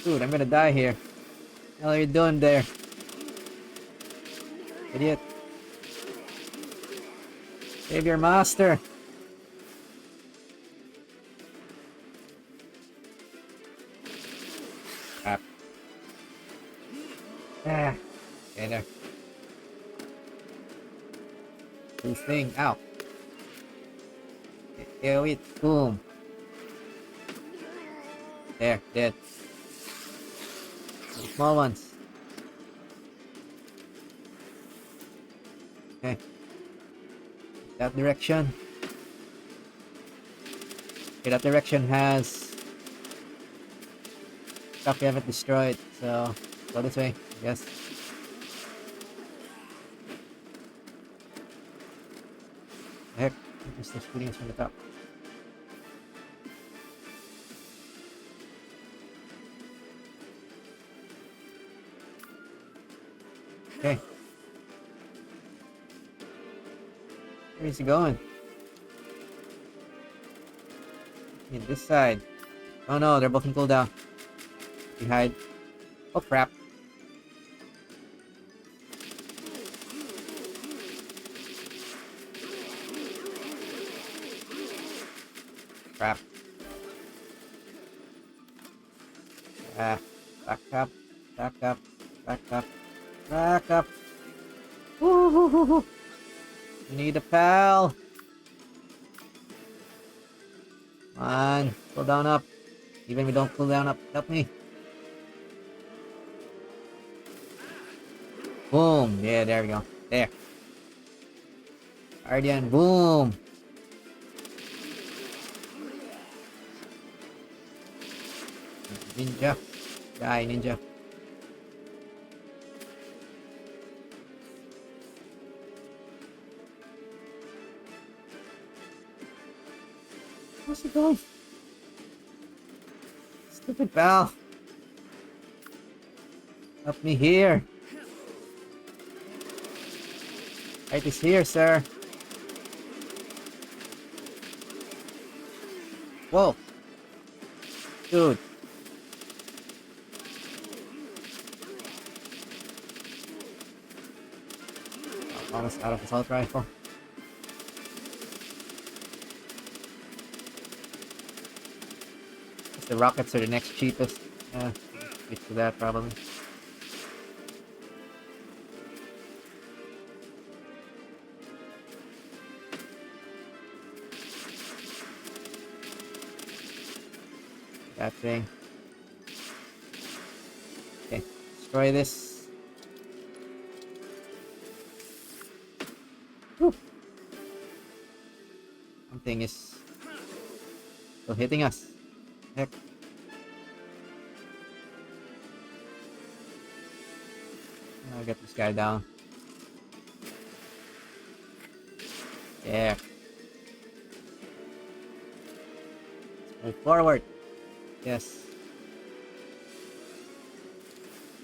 Dude, I'm gonna die here. What the hell are you doing there? Idiot. Save your master. Crap. Ah. Okay, there. This thing. Ow. Kill it. Boom. There. Dead. The small ones. Okay. That direction. Okay, that direction has stuff we haven't destroyed, so go this way, yes. The heck? I'm still shooting us from the top. Okay. Where is he going? In this side. Oh no, they're both in cooldown. We hide. Oh crap. Crap. Ah. Back up. Back up. Back up. Back up. Woo-hoo-hoo-hoo. We need a pal. Come on. Cool down up. Even if we don't cool down up. Help me. Boom. Yeah, there we go. There. Guardian. Boom. Ninja. Die, ninja. Where's he going? Stupid pal. Help me here. Right is here, sir. Whoa. Dude. Almost out of assault rifle. Guess the rockets are the next cheapest. Yeah, switch to that probably. That thing. Okay, destroy this. Whew. Something is still hitting us. Heck. I'll get this guy down. Yeah. Move forward. Yes.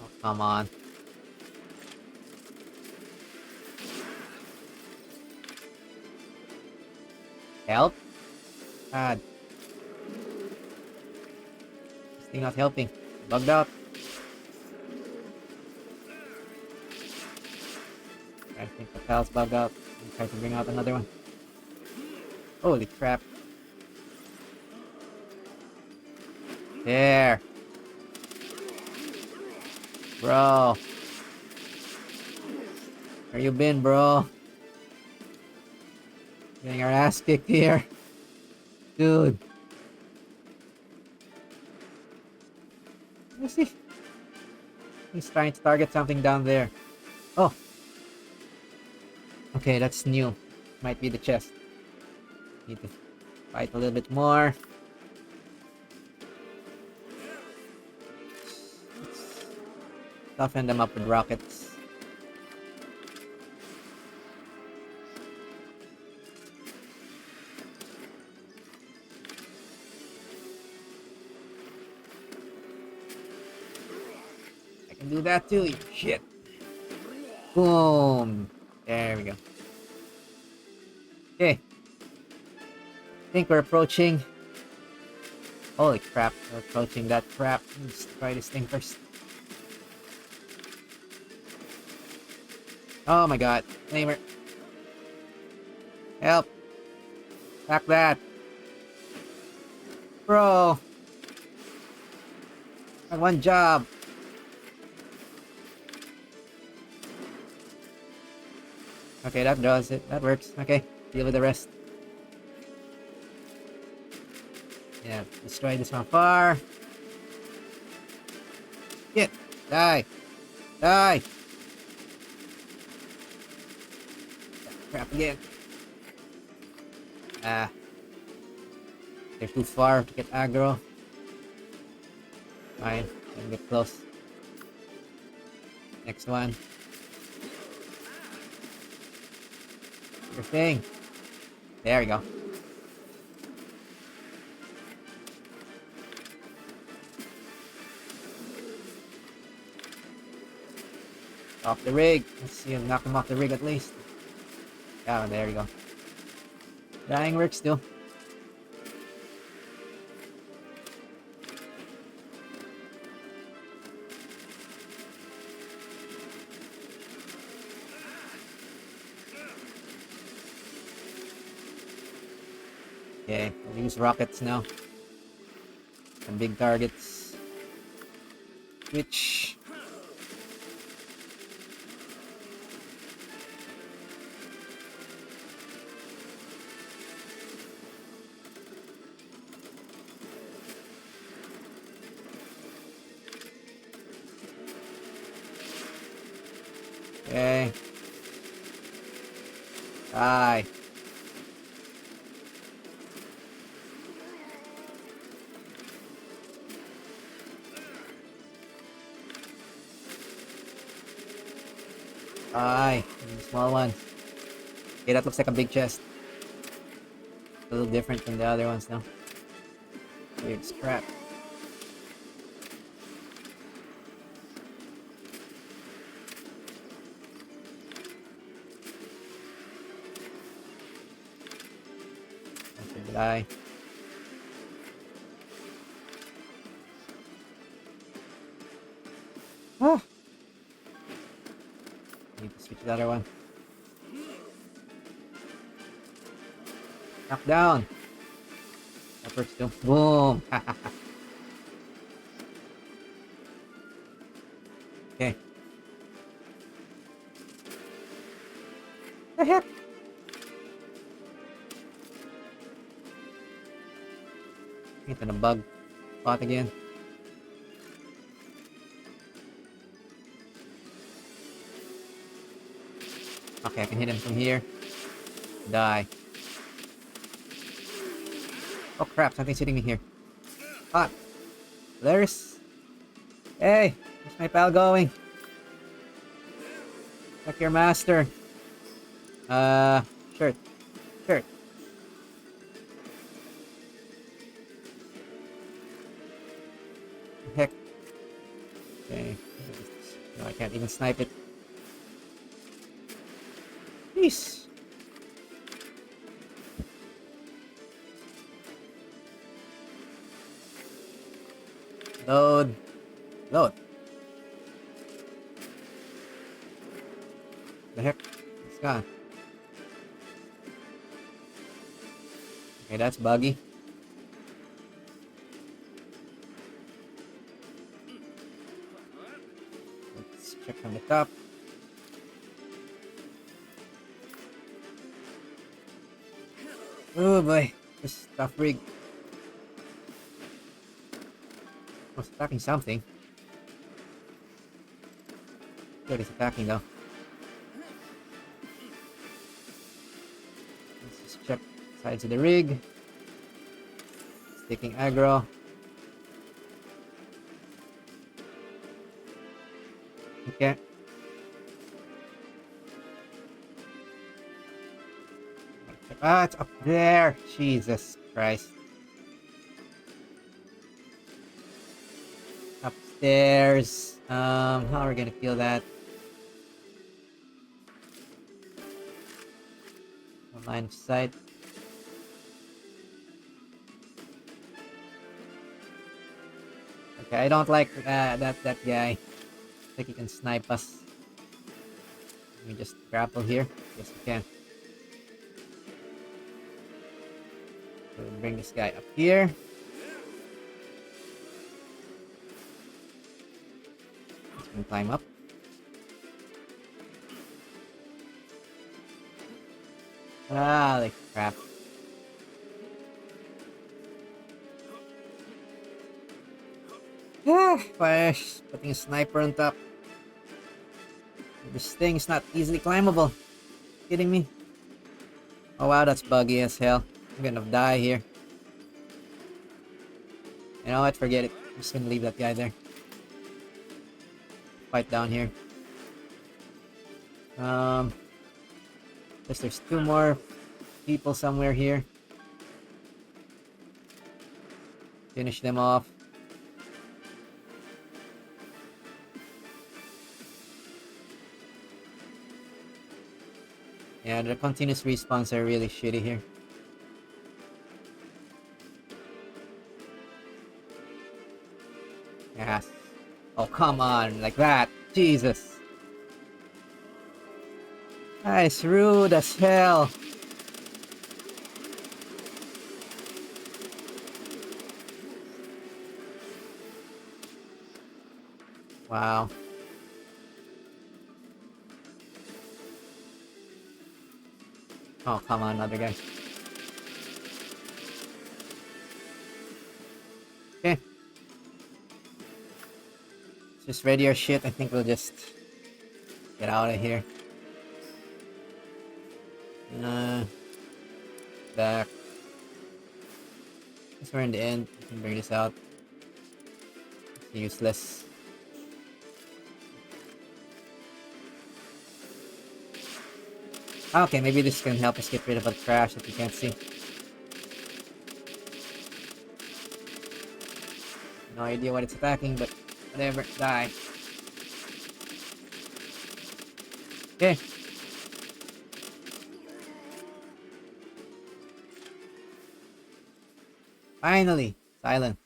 Oh, come on. Help? God. This thing not helping. Bugged out. I think the pal's bugged out. I'm trying to bring out another one. Holy crap. There. Bro. Where you been, bro? Getting our ass kicked here. Dude. Let's see. He's trying to target something down there. Oh. Okay, that's new. Might be the chest. Need to fight a little bit more. Let's toughen them up with rockets. I can do that too, you shit. Boom. There we go. Okay. I think we're approaching. Holy crap, we're approaching that crap. Let's try this thing first. Oh my god, flamer. Help! Back that! Bro! I have one job! Okay, that does it. That works. Okay, deal with the rest. Yeah, destroy this one far. Get! Die! Die! Crap again. Ah. They're too far to get aggro. Fine, let me get close. Next one. Your thing. There we go. Off the rig. Let's see him knock him off the rig at least. Yeah, there we go. Dying work still. Okay, we'll use rockets now. Some big targets. Which... Okay. Die. Die. Small ones. Okay, that looks like a big chest. A little different from the other ones now. Weird scrap. Okay, die. Oh! Need to switch the other one. Knock down. That works too. Boom. Okay. The heck? Into the bug spot again. Okay, I can hit him from here. Die. Oh crap, something's hitting me here. Ah! There's... Hey! Where's my pal going? Check your master. Shirt. Shirt. Heck. Okay. No, I can't even snipe it. Jeez. Load. Load. The heck? It's gone. Okay, that's buggy. Let's check from the top. Oh boy, this tough rig. Oh, it's attacking something. Good, it's attacking though. Let's just check sides of the rig. It's taking aggro. Okay. Ah, it's up there. Jesus Christ. Upstairs. How are we gonna kill that? No line of sight. Okay, I don't like that guy. I think he can snipe us. Let me just grapple here. Yes, we can. We'll bring this guy up here. Let's can climb up. Ah, like crap. Flash, putting a sniper on top. This thing is not easily climbable. Kidding me? Oh wow, that's buggy as hell. I'm gonna die here. You know what? Forget it. I'm just gonna leave that guy there. Fight down here. Guess there's 2 more people somewhere here. Finish them off. Yeah, the continuous respawns are really shitty here. Yes. Oh, come on, like that. Jesus. Nice, rude as hell. Wow. Oh, come on, another guy. Okay. Just ready your shit. I think we'll just get out of here. Back. Guess we're in the end. We can bring this out. It's useless. Okay, maybe this can help us get rid of the trash that you can't see. No idea what it's attacking, but whatever. Die. Okay. Finally, silence.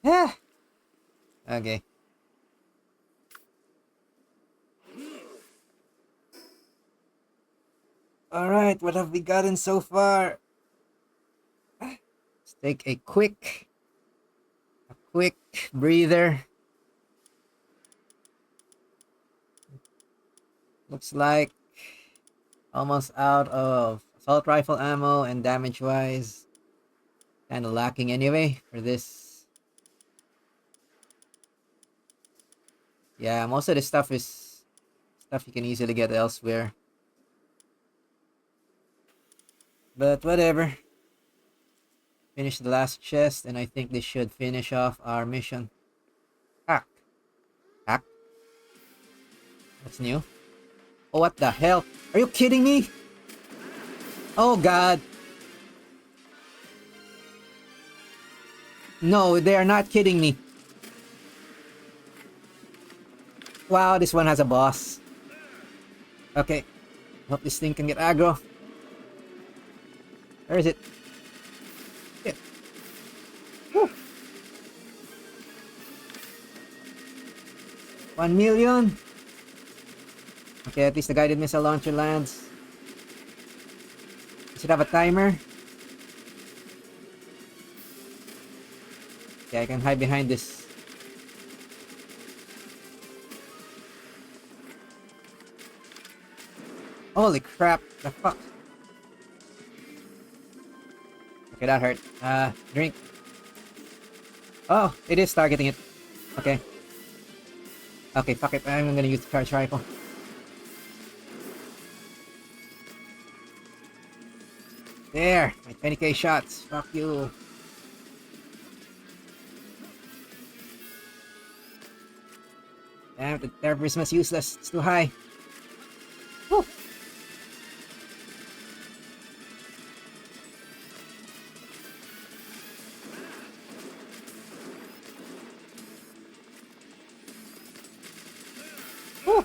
Yeah. Okay. Alright, what have we gotten so far? Let's take a quick breather. Looks like almost out of assault rifle ammo and damage wise. Kinda lacking anyway for this. Yeah, most of this stuff is stuff you can easily get elsewhere. But whatever. Finish the last chest and I think this should finish off our mission. Hack. Hack. What's new? Oh, what the hell? Are you kidding me? Oh god. No, they are not kidding me. Wow, this one has a boss. Okay. Hope this thing can get aggro. Where is it? Shit. Woo. 1 million. Okay, at least the guided missile launcher lands. It should have a timer. Okay, I can hide behind this. Holy crap, the fuck. Okay, that hurt. Drink. Oh, it is targeting it. Okay. Okay, fuck it. I'm gonna use the charge rifle. There! My 20k shots. Fuck you. Damn, the terrorism is useless. It's too high. Woo. Woo.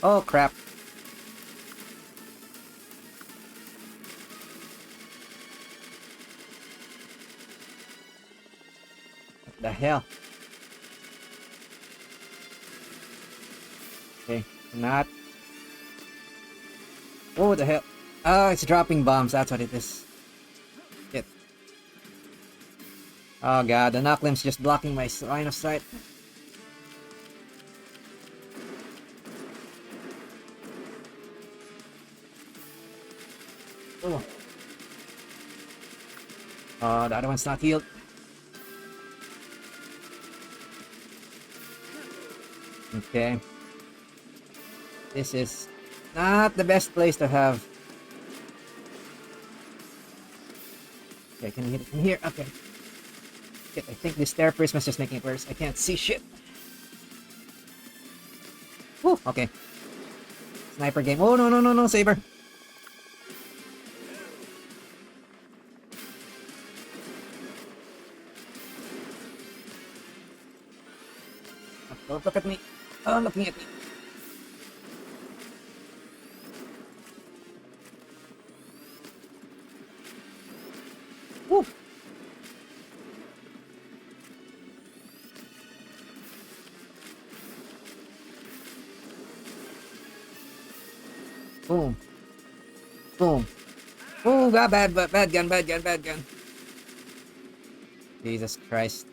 Oh crap. What the hell? Okay, not. Oh, what the hell? Oh, it's dropping bombs. That's what it is. Oh god, the knocklimb's just blocking my line of sight. Oh. Oh, the other one's not healed. Okay. This is not the best place to have. Okay, can you hit it from here? Okay. Shit, I think this stair prism is just making it worse. I can't see shit. Woo, okay. Sniper game. Oh, no, no, no, no, Saber. Don't look at me. Oh, looking at me. Woo. Boom. Boom. Oh, bad gun, bad gun, bad gun. Jesus Christ.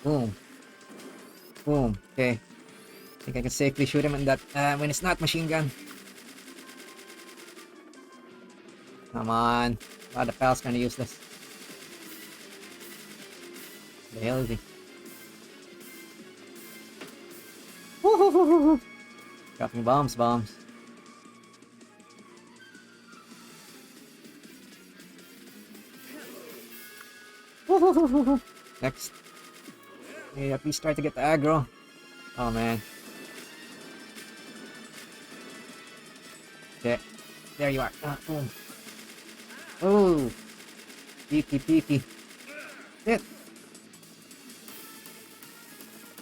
Boom. Boom. Okay. I think I can safely shoot him in that when it's not machine gun. Come on. Oh, the pal's kinda useless. The hell is he? Woo-hoo-hoo-hoo-hoo. Dropping bombs. Woo-hoo-hoo-hoo-hoo. Next. Yeah, please try to get the aggro. Oh man. Okay. There you are. Boom. Oh. Peeky. Shit.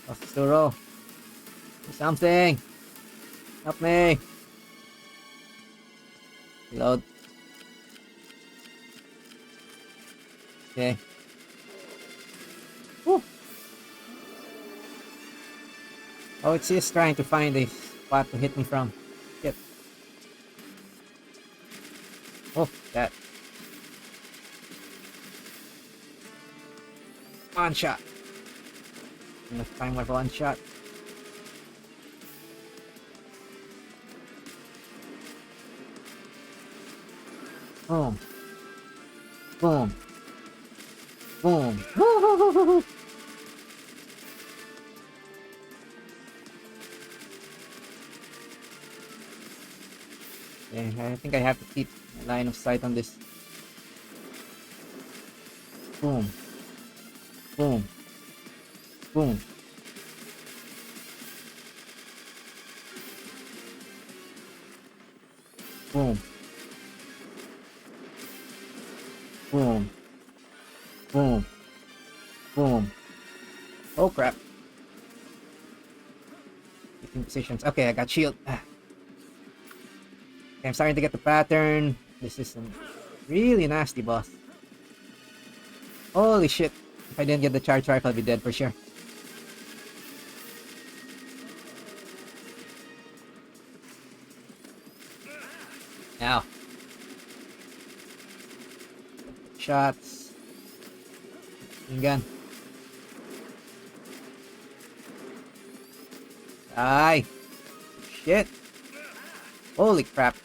Lost the still roll. Do something. Help me. Reload. Okay. Woo. Oh, it's just trying to find a spot to hit me from. Shit. Oh, that. One shot. Enough time for one shot. Boom. Boom. Boom. Woo-hoo-hoo-hoo-hoo. Okay, I think I have to keep my line of sight on this. Boom. Boom. Boom. Boom. Boom. Boom. Boom. Oh crap. Keeping positions. Okay, I got shield. Okay, I'm starting to get the pattern. This is some really nasty boss. Holy shit. If I didn't get the charge rifle, I'd be dead for sure. Now. Shots. Gun. Die. Shit. Holy crap.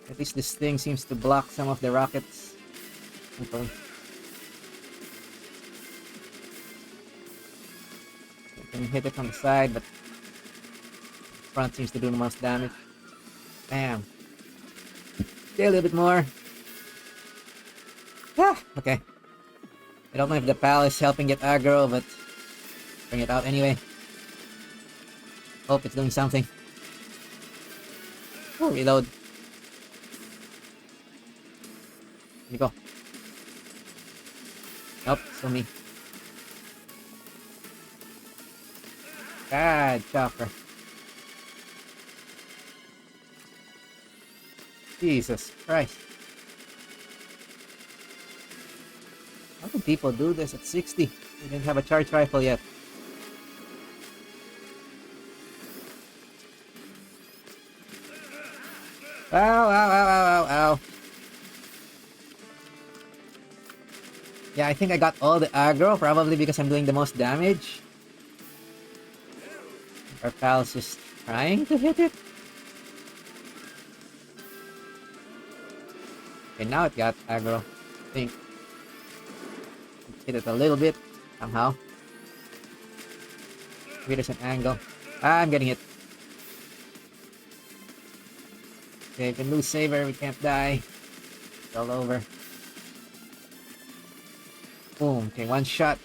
At least this thing seems to block some of the rockets. Okay. I can hit it from the side, but the front seems to do the most damage. Bam. Stay a little bit more. Ah, okay. I don't know if the pal is helping get aggro, but bring it out anyway. Hope it's doing something. Oh, reload. Here you go. Nope, still me. God, chopper. Jesus Christ. can people do this at 60? We didn't have a charge rifle yet. Ow, ow, ow, ow, ow, ow. Yeah, I think I got all the aggro, probably because I'm doing the most damage. Our pal's just trying to hit it. Okay, now it got aggro. I think. Hit it a little bit, somehow. Maybe there's an angle. Ah, I'm getting hit. Okay, we can lose Saber, we can't die. It's all over. Boom, okay, one shot.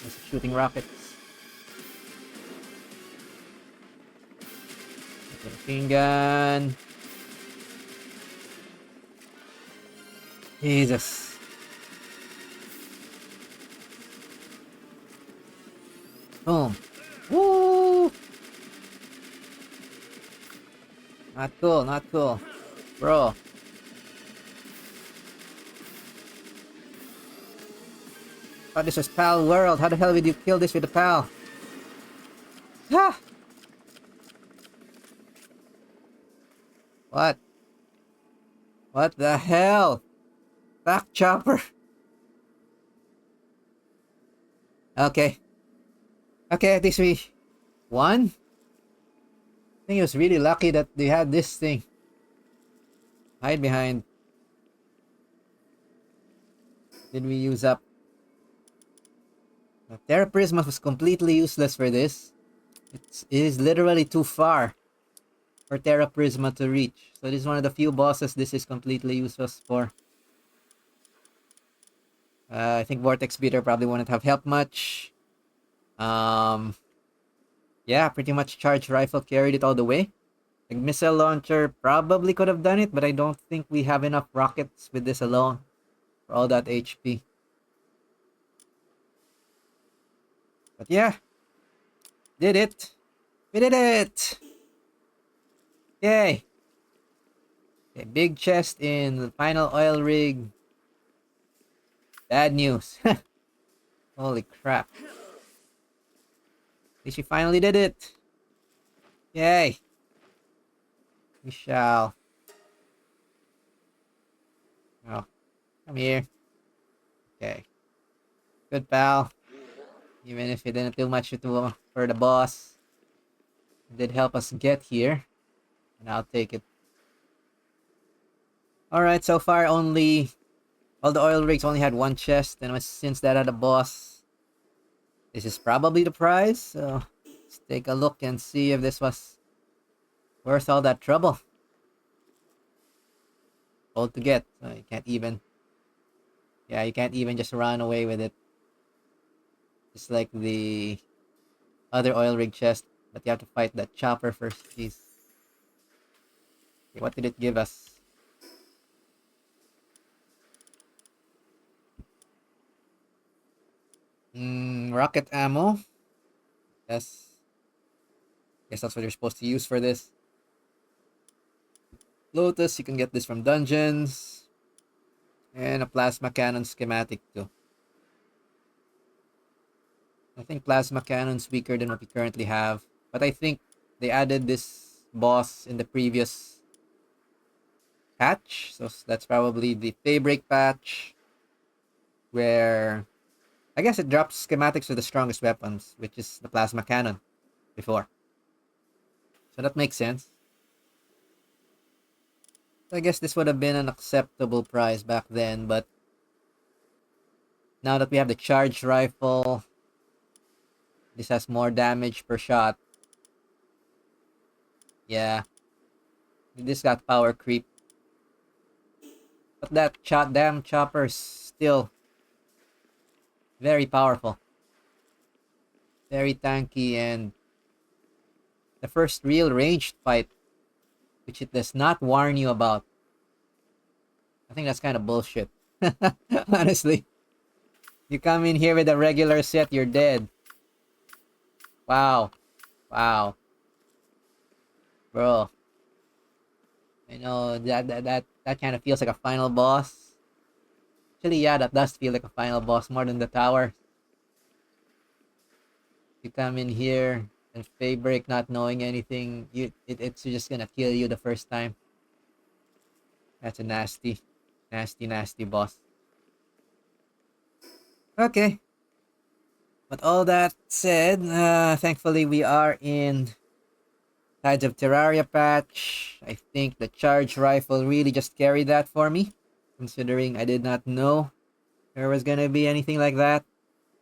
Just shooting rockets. Okay, machine gun. Jesus. Boom. Woo! Not cool, not cool. Bro. Thought this was Palworld. How the hell did you kill this with a pal? Ha! What? What the hell? Back chopper. Okay. Okay, at least we won. I think it was really lucky that they had this thing. Hide behind. Did we use up? The Terra Prisma was completely useless for this. It is literally too far for Terra Prisma to reach. So this is one of the few bosses this is completely useless for. I think Vortex Beater probably wouldn't have helped much. Yeah, pretty much Charge Rifle carried it all the way. Like Missile Launcher probably could have done it, but I don't think we have enough rockets with this alone for all that HP. But yeah, did it. We did it! Yay! Okay, big chest in the final oil rig. Bad news. Holy crap. At least we finally did it. Yay! We shall. Oh, come here. Okay. Good pal. Even if it didn't do much for the boss. It did help us get here. And I'll take it. Alright, so far only... All the oil rigs only had one chest. And since that had a boss... This is probably the prize. So, let's take a look and see if this was... worth all that trouble. All to get. So you can't even... Yeah, you can't even just run away with it. Just like the... other oil rig chest. But you have to fight that chopper first. Jeez. Okay, what did it give us? Rocket ammo. Yes. Guess that's what you're supposed to use for this. Lotus, you can get this from dungeons. And a plasma cannon schematic too. I think plasma cannon's weaker than what we currently have. But I think they added this boss in the previous patch. So that's probably the Feybreak patch. Where I guess it drops schematics for the strongest weapons, which is the plasma cannon before. So that makes sense. I guess this would have been an acceptable price back then, but now that we have the charge rifle, this has more damage per shot. Yeah. This got power creep. But that damn chopper is still very powerful. Very tanky, and the first real ranged fight, which it does not warn you about. I think that's kind of bullshit. Honestly. You come in here with a regular set, you're dead. Wow. Wow. Bro. I know that kind of feels like a final boss. Actually, yeah, that does feel like a final boss more than the tower. You come in here and Feybreak not knowing anything, it's just gonna kill you the first time. That's a nasty, nasty boss. Okay. But all that said, thankfully we are in Tides of Terraria patch. I think the charge rifle really just carried that for me, considering I did not know there was gonna be anything like that.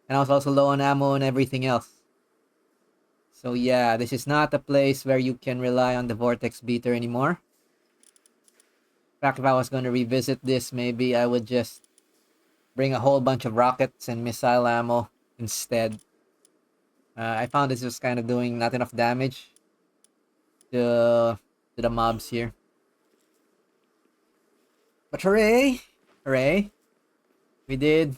And I was also low on ammo and everything else. So yeah, this is not a place where you can rely on the Vortex Beater anymore. In fact, if I was going to revisit this, maybe I would just bring a whole bunch of rockets and missile ammo instead. I found this was kind of doing not enough damage to the mobs here. But hooray! Hooray! We did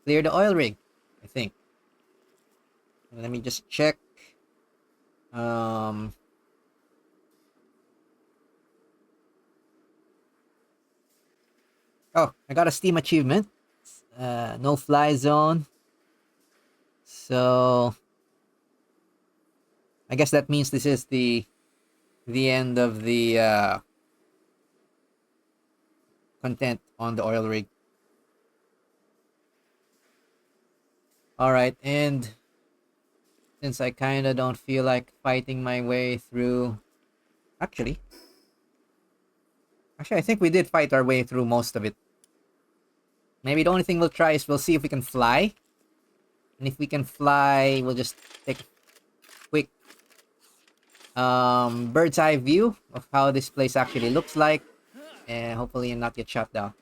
clear the oil rig, I think. Let me just check. Um, oh, I got a Steam achievement. No fly zone. So I guess that means this is the end of the content on the oil rig. Alright, and since I kinda don't feel like fighting my way through... Actually, I think we did fight our way through most of it. Maybe the only thing we'll try is we'll see if we can fly. And if we can fly, we'll just take a quick bird's eye view of how this place actually looks like. And hopefully not get shot down.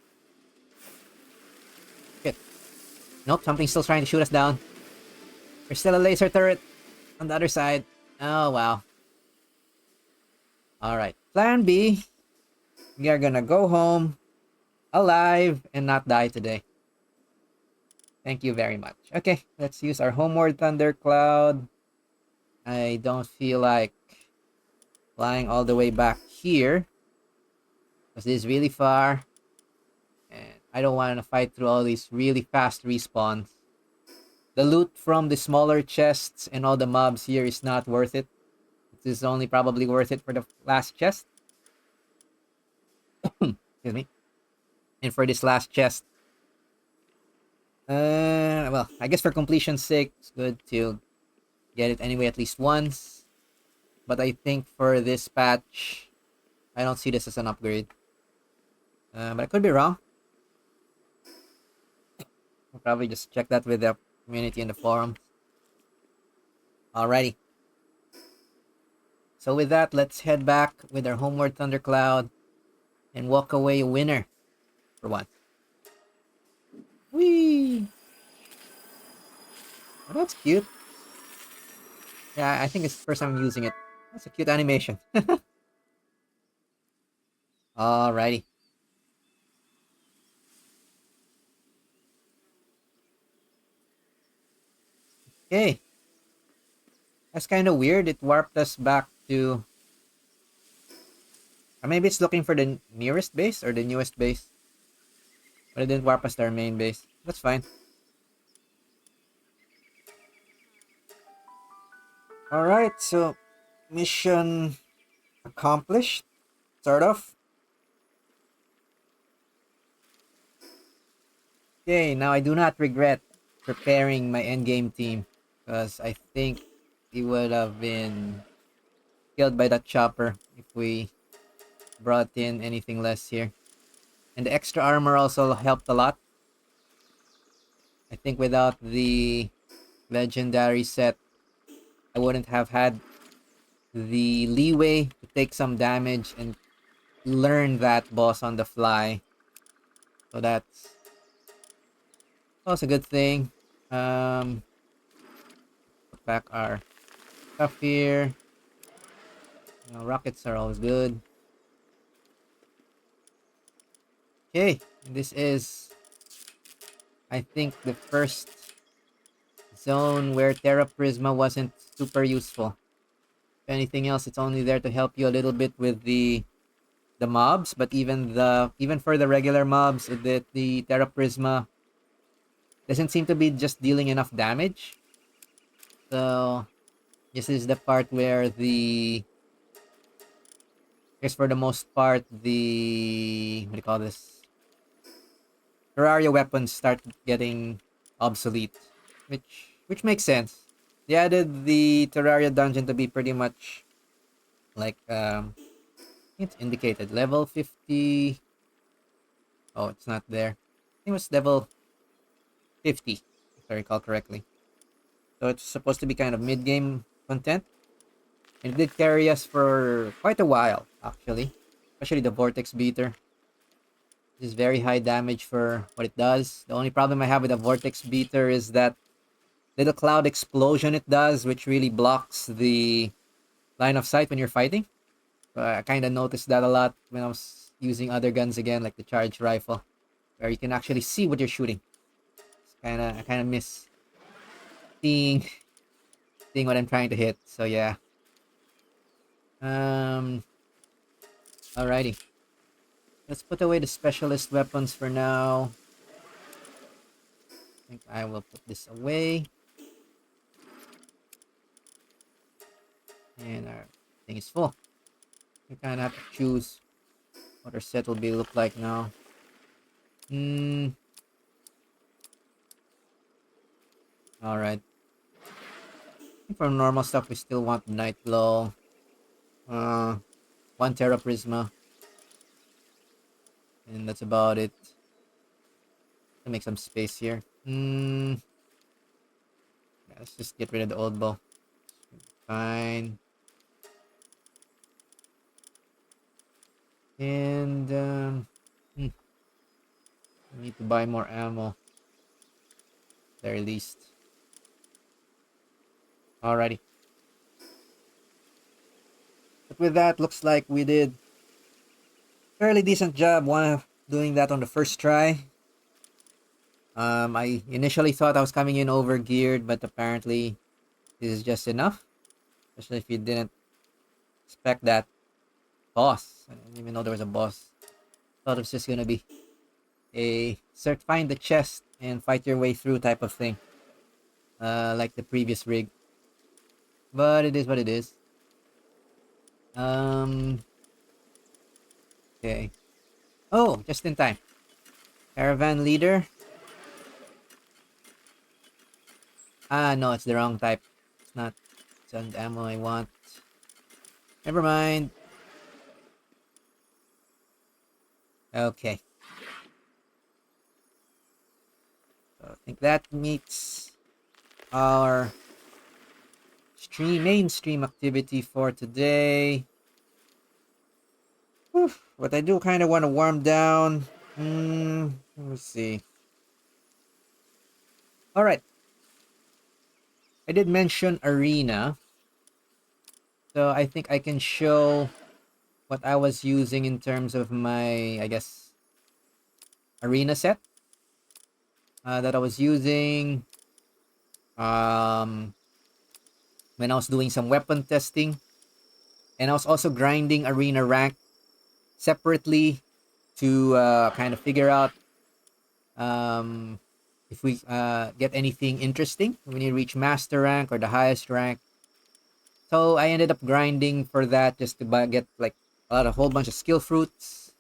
Shit. Nope, something's still trying to shoot us down. There's still a laser turret on the other side. Oh, wow. Alright, plan B. We are gonna go home alive and not die today. Thank you very much. Okay, let's use our homeward thundercloud. I don't feel like flying all the way back here, because this is really far. And I don't want to fight through all these really fast respawns. The loot from the smaller chests and all the mobs here is not worth it. This is only probably worth it for the last chest. Excuse me. And for this last chest. Well, I guess for completion's sake, it's good to get it anyway at least once. But I think for this patch, I don't see this as an upgrade. But I could be wrong. I'll probably just check that with the community in the forum. Alrighty. So with that, let's head back with our homeward thundercloud and walk away a winner for once. Whee! Oh, that's cute. Yeah, I think it's the first time I'm using it. That's a cute animation. Alrighty. Okay. That's kind of weird. It warped us back to... Or maybe it's looking for the nearest base or the newest base. But it didn't warp us to our main base. That's fine. Alright, so mission accomplished. Sort of. Okay, now I do not regret preparing my endgame team, because I think he would have been killed by that chopper if we brought in anything less here. And the extra armor also helped a lot. I think without the legendary set, I wouldn't have had the leeway to take some damage and learn that boss on the fly. So that's a good thing. Put back our stuff here. You know, rockets are always good. Okay, this is, I think, the first zone where Terra Prisma wasn't super useful. If anything else, it's only there to help you a little bit with the the mobs, but even for the regular mobs, the Terra Prisma doesn't seem to be just dealing enough damage. So this is the part where I guess for the most part, the what do you call this? Terraria weapons start getting obsolete, which makes sense. They added the Terraria dungeon to be pretty much like it's indicated level 50. Oh, it's not there. I think it was level 50, if I recall correctly. So it's supposed to be kind of mid-game content. And it did carry us for quite a while, actually. Especially the Vortex Beater. It is very high damage for what it does. The only problem I have with the Vortex Beater is that little cloud explosion it does, which really blocks the line of sight when you're fighting. So I kind of noticed that a lot when I was using other guns again, like the charge rifle, where you can actually see what you're shooting. I kind of miss seeing seeing what I'm trying to hit. So yeah. Um. Alrighty. Let's put away the specialist weapons for now. I think I will put this away. And our thing is full. We kind of have to choose what our set will be look like now. Alright. For normal stuff, we still want Night Glow. 1 Terra Prisma. And that's about it. To make some space here. Yeah, let's just get rid of the old bow. Fine. And I need to buy more ammo. Very least. Alrighty. But with that, looks like we did fairly decent job doing that on the first try. I initially thought I was coming in over geared, but apparently this is just enough. Especially if you didn't expect that boss. I didn't even know there was a boss. Thought it was just gonna be a find the chest and fight your way through type of thing. Like the previous rig. But it is what it is. Okay. Oh, just in time. Caravan leader. Ah, no, it's the wrong type. It's not send ammo I want. Never mind. Okay. So I think that meets our mainstream activity for today. Whew, but I do kind of want to warm down. Let me see. All right. I did mention arena. So I think I can show what I was using in terms of my, I guess, arena set that I was using when I was doing some weapon testing. And I was also grinding arena rank separately to kind of figure out if we get anything interesting when you reach master rank or the highest rank. So I ended up grinding for that just to get like a whole bunch of skill fruits,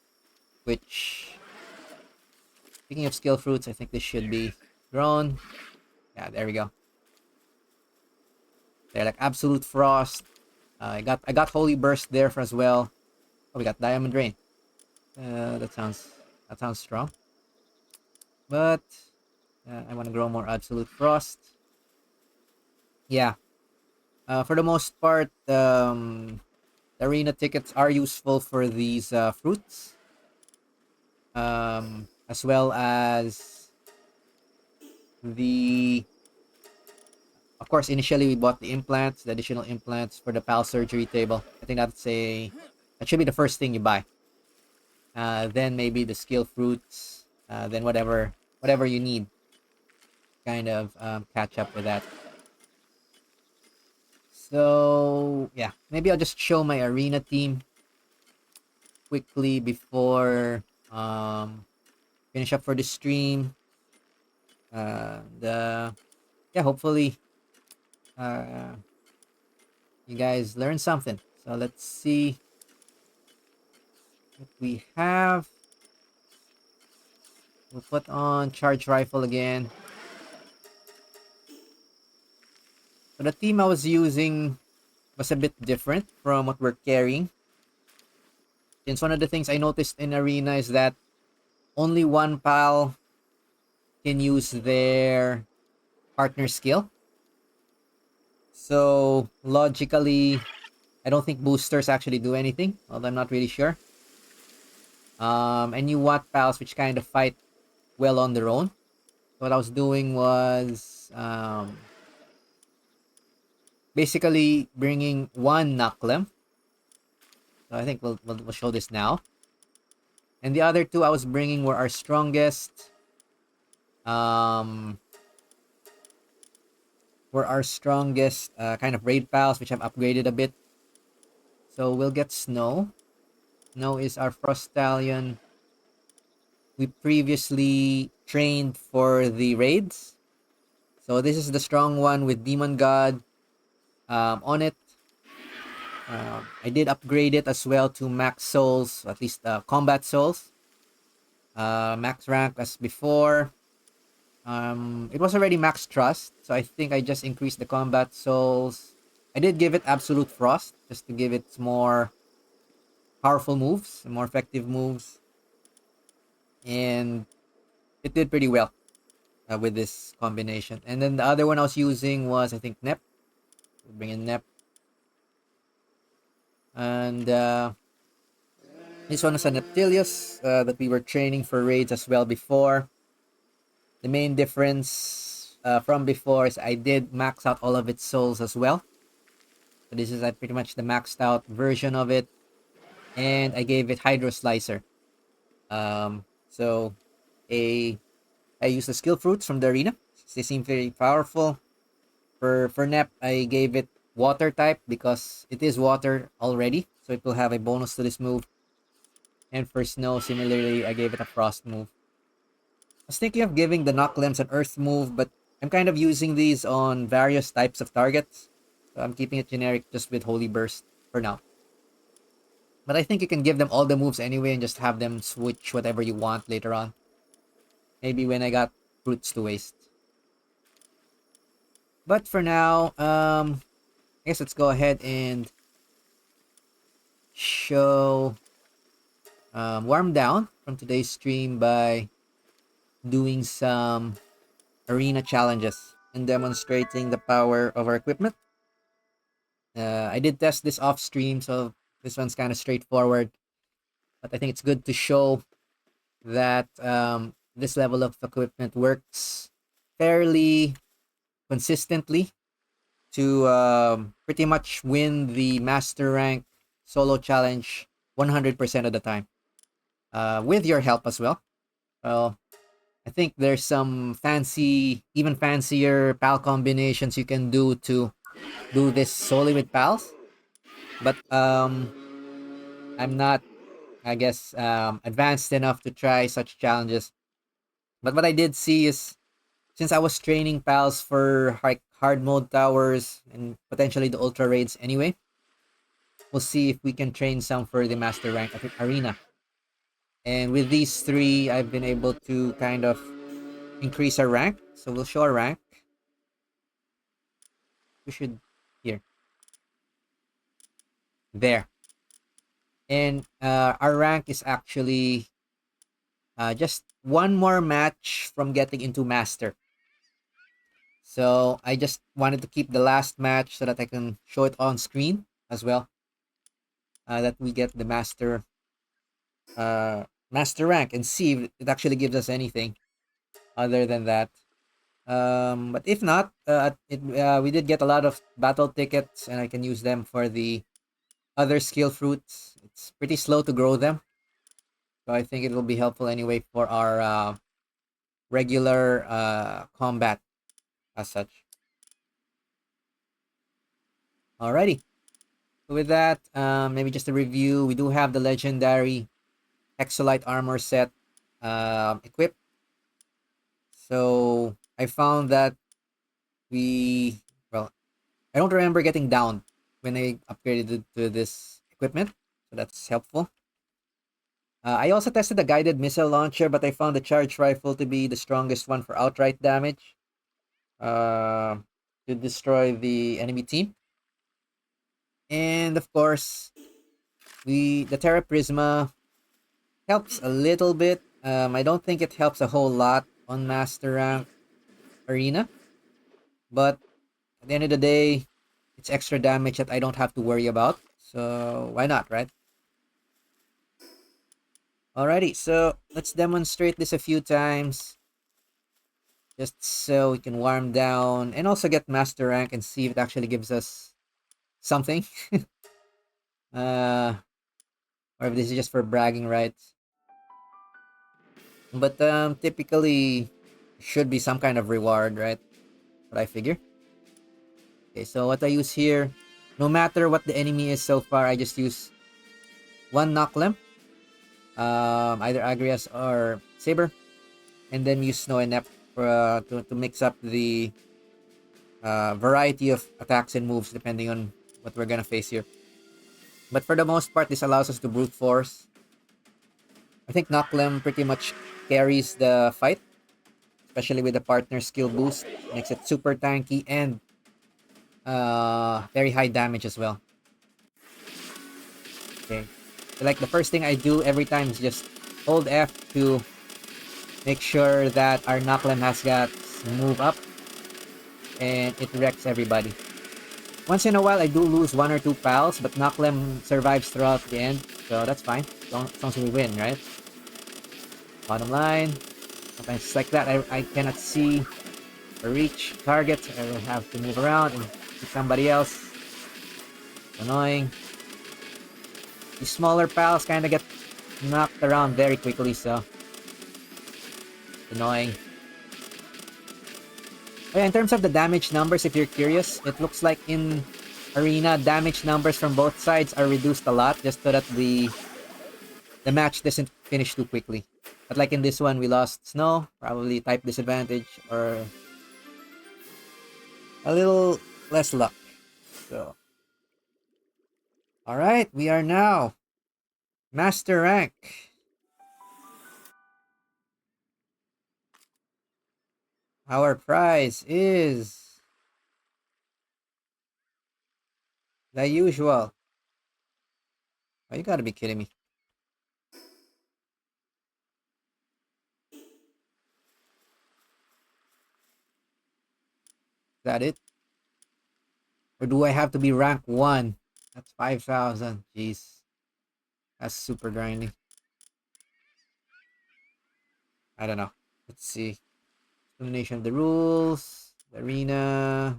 which, speaking of skill fruits, I think this should be grown. Yeah, there we go. They're like absolute frost. I got holy burst there as well. Oh, we got diamond rain. That sounds strong. But I want to grow more absolute frost. Yeah. For the most part, the arena tickets are useful for these fruits, as well as the. Of course, initially we bought the implants, the additional implants for the PAL surgery table. I think that should be the first thing you buy. Then maybe the skill fruits. Then whatever you need, kind of catch up with that. So yeah, maybe I'll just show my arena team. quickly before finish up for the stream. Yeah, hopefully uh, you guys learned something. So let's see what we have. We'll put on charge rifle again. So the team I was using was a bit different from what we're carrying. Since one of the things I noticed in Arena is that only one pal can use their partner skill. So logically, I don't think boosters actually do anything, although I'm not really sure. And you want pals which kind of fight well on their own. So what I was doing was basically bringing one Knucklem. So I think we'll show this now. And the other two I was bringing were our strongest. Um, were our strongest kind of raid pals, which I've upgraded a bit. So we'll get Snow. Snow is our Frost Stallion. We previously trained for the raids. So this is the strong one with Demon God on it. I did upgrade it as well to max souls, at least combat souls. Max rank as before. It was already max trust, so I think I just increased the combat souls. I did give it absolute frost just to give it more powerful moves, more effective moves, and it did pretty well with this combination. And then the other one I was using was I think Nep. We'll bring in Nep, and this one is a Neptilius that we were training for raids as well before. The main difference from before is I did max out all of its souls as well. So this is pretty much the maxed out version of it. And I gave it Hydro Slicer. So I used the skill fruits from the arena. They seem very powerful. For Nep, I gave it water type because it is water already. So it will have a bonus to this move. And for Snow, similarly, I gave it a frost move. I was thinking of giving the Knocklimbs an earth move, but I'm kind of using these on various types of targets. So I'm keeping it generic just with Holy Burst for now. But I think you can give them all the moves anyway and just have them switch whatever you want later on. Maybe when I got fruits to waste. But for now, I guess let's go ahead and show warm down from today's stream by doing some arena challenges and demonstrating the power of our equipment. I did test this off stream, so this one's kind of straightforward. But I think it's good to show that this level of equipment works fairly consistently to pretty much win the master rank solo challenge 100% of the time, with your help as well. Well, I think there's some fancy, even fancier pal combinations you can do to do this solely with pals. But I'm not, I guess, advanced enough to try such challenges. But what I did see is, since I was training pals for hard mode towers and potentially the ultra raids anyway, we'll see if we can train some for the master rank arena. And with these three, I've been able to kind of increase our rank. So we'll show our rank. We should here, there, and our rank is actually just one more match from getting into master. So I just wanted to keep the last match so that I can show it on screen as well. That we get the master rank and see if it actually gives us anything other than that. But if not, we did get a lot of battle tickets, and I can use them for the other skill fruits. It's pretty slow to grow them, so I think it will be helpful anyway for our regular combat as such. Alrighty, with that, maybe just a review. We do have the legendary Exolite armor set equipped. So I found that we, well, I don't remember getting down when I upgraded to this equipment. So that's helpful. I also tested the guided missile launcher, but I found the charge rifle to be the strongest one for outright damage uh, to destroy the enemy team. And of course, the Terra Prisma helps a little bit. I don't think it helps a whole lot on Master Rank Arena, but at the end of the day, it's extra damage that I don't have to worry about. So why not, right? Alrighty, so let's demonstrate this a few times just so we can warm down and also get Master Rank and see if it actually gives us something. uh, or if this is just for bragging rights. But typically should be some kind of reward, right? What I figure. Okay, so what I use here, no matter what the enemy is so far, I just use one Knocklim, either Agrias or Saber, and then use Snow and Nep for, to mix up the variety of attacks and moves depending on what we're gonna face here. But for the most part, this allows us to brute force. I think Knocklim pretty much carries the fight, especially with the partner skill boost. Makes it super tanky and very high damage as well. Okay. So like the first thing I do every time is just hold F to make sure that our Knocklim has got move up and it wrecks everybody. Once in a while I do lose one or two pals, but Knocklim survives throughout the end, so that's fine. As long as we win, right? Bottom line. Sometimes it's like that. I cannot see or reach targets. I will have to move around and see somebody else. Annoying. These smaller pals kind of get knocked around very quickly, so annoying. Oh yeah, in terms of the damage numbers, if you're curious, it looks like in Arena, damage numbers from both sides are reduced a lot just so that the match doesn't finish too quickly. But like in this one, we lost Snow, probably type disadvantage or a little less luck. So, alright, we are now Master Rank. Our prize is the usual. Oh, you gotta be kidding me. Is that it? Or do I have to be rank 1? That's 5,000. Jeez. That's super grinding. I don't know. Let's see. Explanation of the rules. The arena.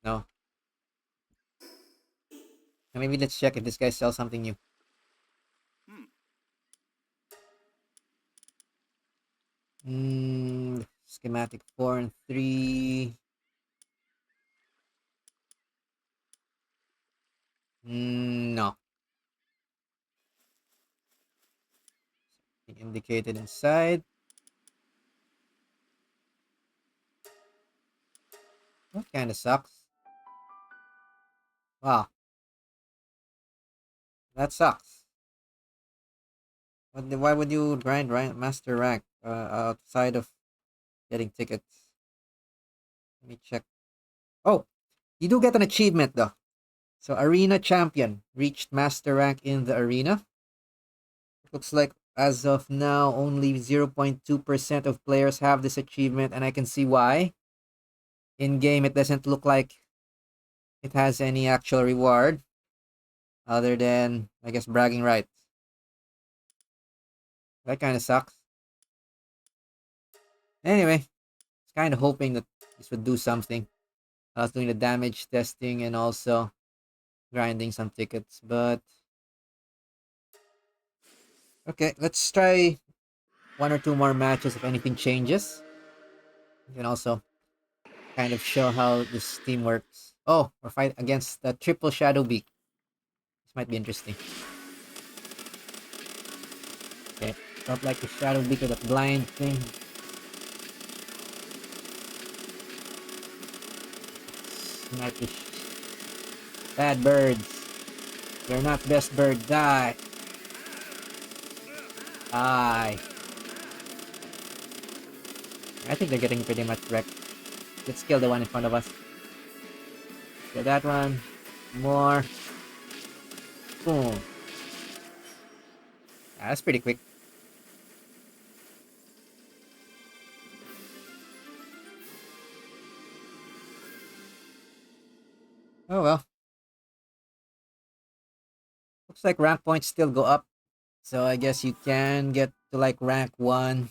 No. Maybe let's check if this guy sells something new. Schematic 4 and 3. No. Indicated inside. That kind of sucks. Wow. That sucks. Why would you grind master rank outside of getting tickets? Let me check. Oh, you do get an achievement though. So arena champion reached master rank in the arena. Looks like as of now only 0.2% of players have this achievement, and I can see why. In game, it doesn't look like it has any actual reward other than, I guess, bragging rights. That kind of sucks. Anyway, it's kind of hoping that this would do something. I was doing the damage testing and also grinding some tickets, but okay, let's try one or two more matches if anything changes. You can also kind of show how this team works. Oh, we're fighting against the triple Shadow Beak. This might be interesting. Okay, don't like the Shadow Beak or the blind thing. Snipish. Bad birds. You're not best bird. Die. Die. I think they're getting pretty much wrecked. Let's kill the one in front of us. Kill that one. More. Boom. That's pretty quick. Oh well. Looks like rank points still go up. So I guess you can get to like rank 1.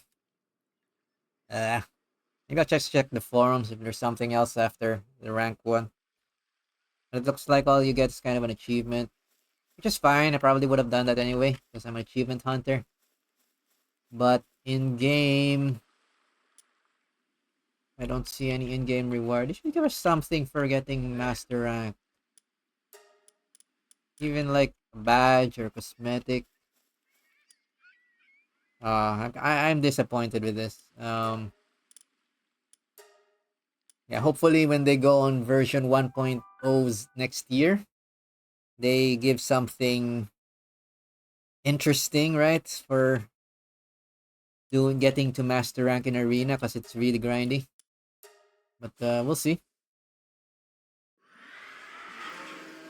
Maybe I'll just check the forums if there's something else after the rank 1. It looks like all you get is kind of an achievement. Which is fine. I probably would have done that anyway because I'm an achievement hunter. But in game, I don't see any in-game reward. They should give us something for getting master rank. Even like a badge or cosmetic. I'm disappointed with this. Yeah, hopefully when they go on version 1.0's next year, they give something interesting, right? For doing getting to master rank in arena because it's really grindy. But we'll see.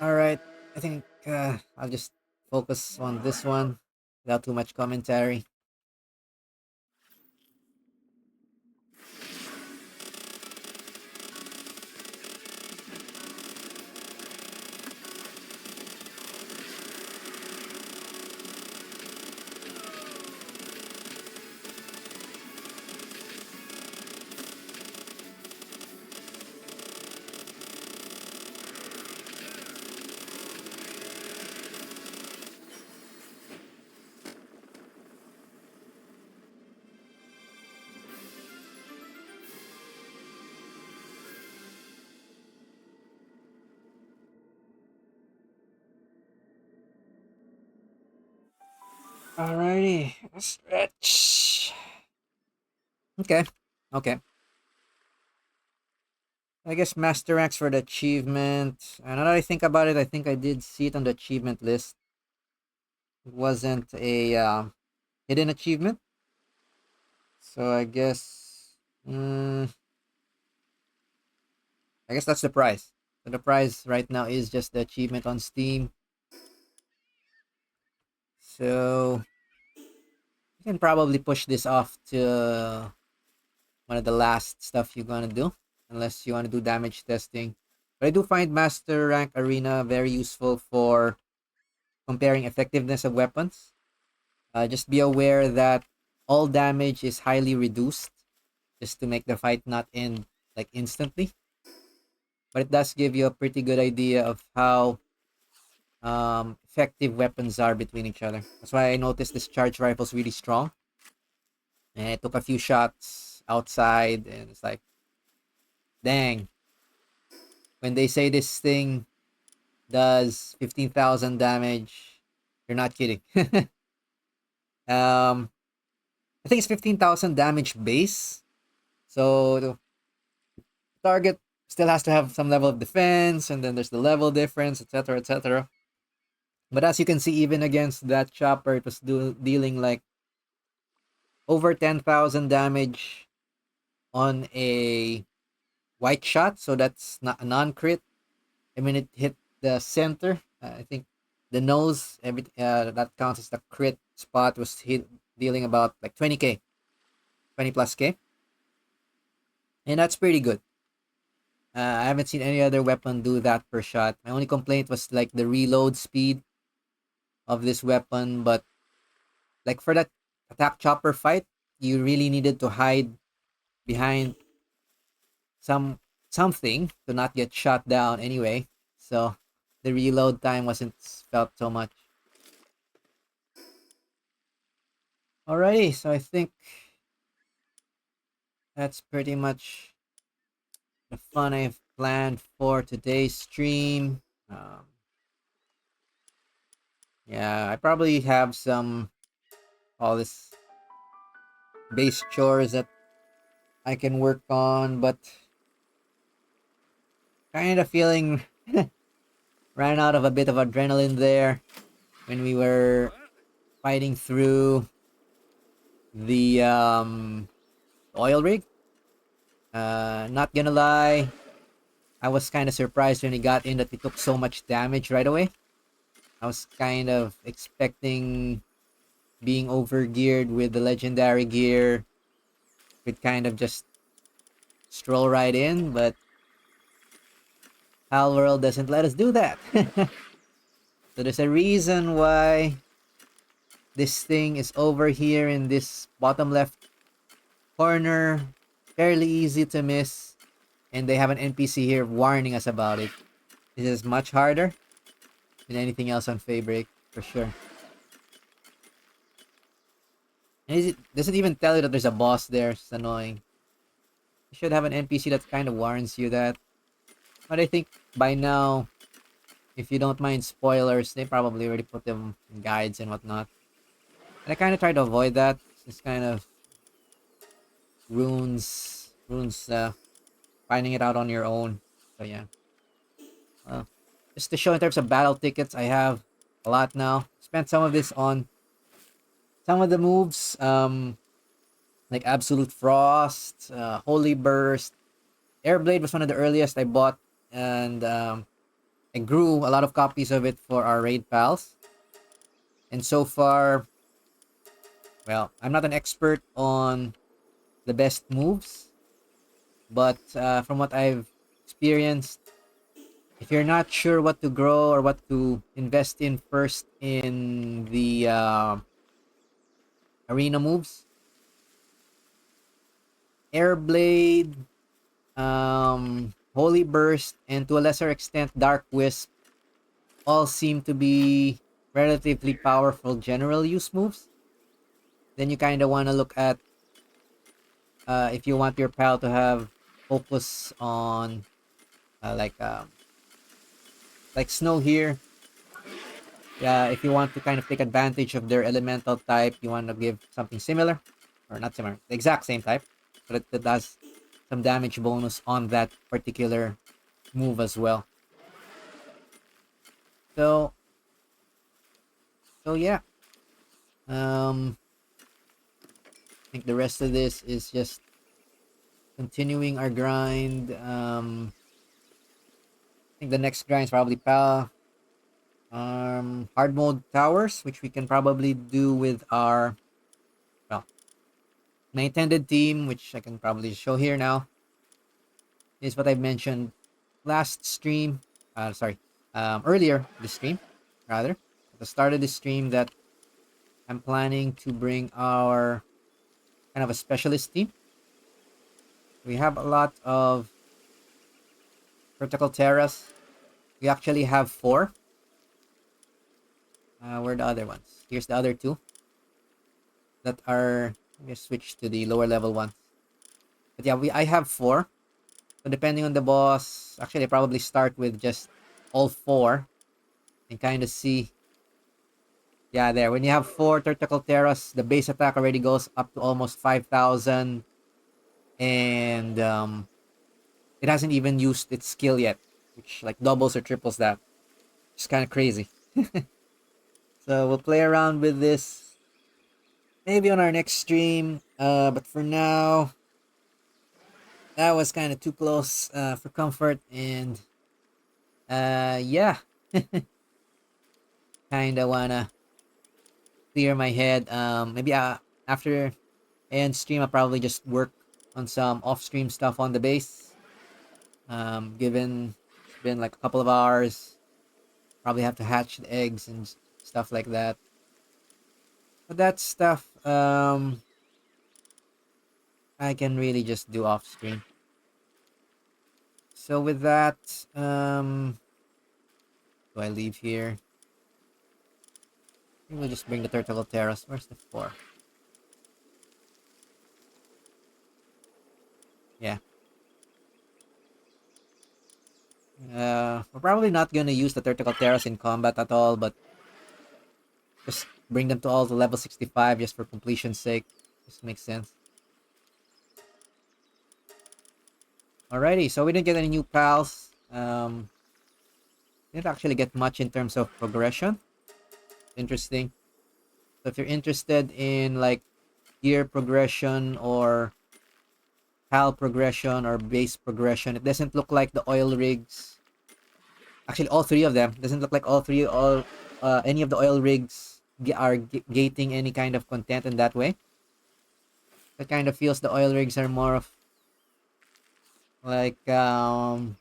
All right, I think I'll just focus on this one without too much commentary. Alrighty, stretch. Okay, okay. I guess master ranks for the achievement. And now that I think about it, I think I did see it on the achievement list. It wasn't a hidden achievement. So I guess that's the prize. So the prize right now is just the achievement on Steam. So you can probably push this off to one of the last stuff you're gonna do, unless you want to do damage testing. But I do find Master Rank Arena very useful for comparing effectiveness of weapons. Just be aware that all damage is highly reduced, just to make the fight not end like instantly. But it does give you a pretty good idea of how effective weapons are between each other. That's why I noticed this charge rifle is really strong. And I took a few shots outside, and it's like, dang. When they say this thing does 15,000 damage, you're not kidding. I think it's 15,000 damage base. So the target still has to have some level of defense, and then there's the level difference, etc., etc. But as you can see, even against that chopper, it was dealing like over 10,000 damage on a white shot. So that's not a non-crit. I mean, it hit the center. I think the nose, that counts as the crit spot, was dealing about like 20k, 20 plus k. And that's pretty good. I haven't seen any other weapon do that per shot. My only complaint was like the reload speed of this weapon, but like for that attack chopper fight, you really needed to hide behind some something to not get shot down anyway. So the reload time wasn't felt so much. Alrighty, so I think that's pretty much the fun I've planned for today's stream. Yeah, I probably have some all this base chores that I can work on, but kind of feeling ran out of a bit of adrenaline there when we were fighting through the oil rig. Not gonna lie, I was kind of surprised when we got in that we took so much damage right away. I was kind of expecting being overgeared with the legendary gear. Could kind of just stroll right in, but Palworld doesn't let us do that. So there's a reason why this thing is over here in this bottom left corner. Fairly easy to miss. And they have an NPC here warning us about it. This is much harder than anything else on Feybreak, for sure. And it doesn't even tell you that there's a boss there. It's annoying. You should have an NPC that kind of warns you that. But I think by now, if you don't mind spoilers, they probably already put them in guides and whatnot. And I kind of try to avoid that. It's kind of runes finding it out on your own. So yeah. Uh, just to show in terms of battle tickets, I have a lot now. Spent some of this on some of the moves, like Absolute Frost, Holy Burst. Airblade was one of the earliest I bought, and I grew a lot of copies of it for our raid pals. And so far, well, I'm not an expert on the best moves, but from what I've experienced, if you're not sure what to grow or what to invest in first in the arena moves, Airblade, Holy Burst, and to a lesser extent Dark Wisp all seem to be relatively powerful general use moves. Then you kind of want to look at if you want your pal to have focus on uh, like um, like Snow here. Yeah, if you want to kind of take advantage of their elemental type, you want to give something similar, or not similar, the exact same type, but it does some damage bonus on that particular move as well. So, so yeah. I think the rest of this is just continuing our grind. I think the next grind is probably hard mode towers, which we can probably do with our, well, my intended team, which I can probably show here now. Is what I mentioned last stream. Sorry, earlier this stream, rather at the start of this stream, that I'm planning to bring our kind of a specialist team. We have a lot of critical terras. We actually have 4. Where are the other ones? Here's the other 2 that are. Let me switch to the lower level ones. But yeah, I have 4. So depending on the boss, actually I probably start with just all 4 and kind of see. Yeah, there. When you have 4 Tactical Terras, the base attack already goes up to almost 5,000. And it hasn't even used its skill yet, which like doubles or triples that. It's kind of crazy. So we'll play around with this maybe on our next stream. But for now, that was kind of too close for comfort. And yeah, kind of want to clear my head. Maybe after end stream, I'll probably just work on some off-stream stuff on the base. Given it's been like a couple of hours, probably have to hatch the eggs and stuff like that. But that stuff, I can really just do off-stream. So with that, do I leave here? I think we'll just bring the Turtle Terrace. Where's the 4? Yeah. We're probably not gonna use the Tactical Terras in combat at all, but just bring them to all to level 65 just for completion's sake. Just makes sense. Alrighty, so we didn't get any new pals. Didn't actually get much in terms of progression. Interesting. So if you're interested in like gear progression or pal progression or base progression, it doesn't look like the oil rigs. Actually, all three of them doesn't look like all any of the oil rigs are gating any kind of content in that way. It kind of feels the oil rigs are more of like more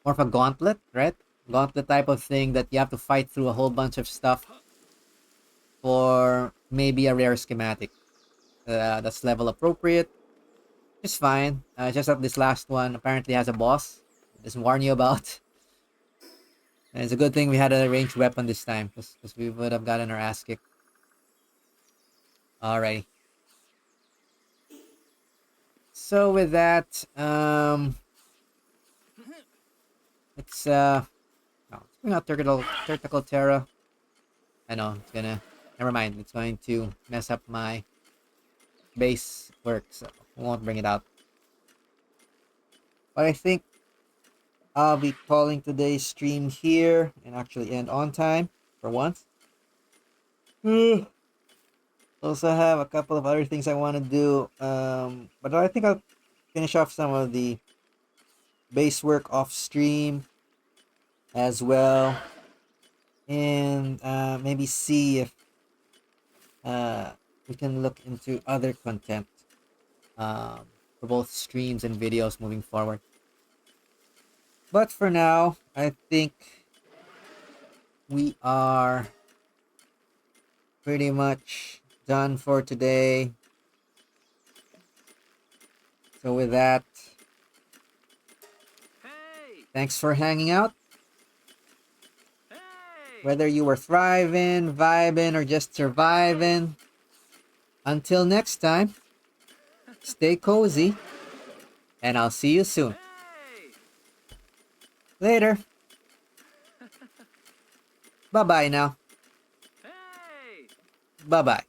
of a gauntlet, right? Gauntlet type of thing that you have to fight through a whole bunch of stuff for maybe a rare schematic. That's level appropriate. It's fine. Just that this last one apparently has a boss. Doesn't warn you about. And it's a good thing we had a ranged weapon this time, because we would have gotten our ass kicked. Alrighty. So with that, it's no, it's bring out Tactical Terra. I know it's gonna. Never mind. It's going to mess up my base work, so we won't bring it out. But I think I'll be calling today's stream here and actually end on time for once. Also have a couple of other things I want to do, but I think I'll finish off some of the base work off stream as well, and maybe see if uh, we can look into other content for both streams and videos moving forward. But for now, I think we are pretty much done for today. So with that, thanks for hanging out. Whether you were thriving, vibing, or just surviving, until next time, stay cozy, and I'll see you soon. Later. Bye-bye now. Bye-bye.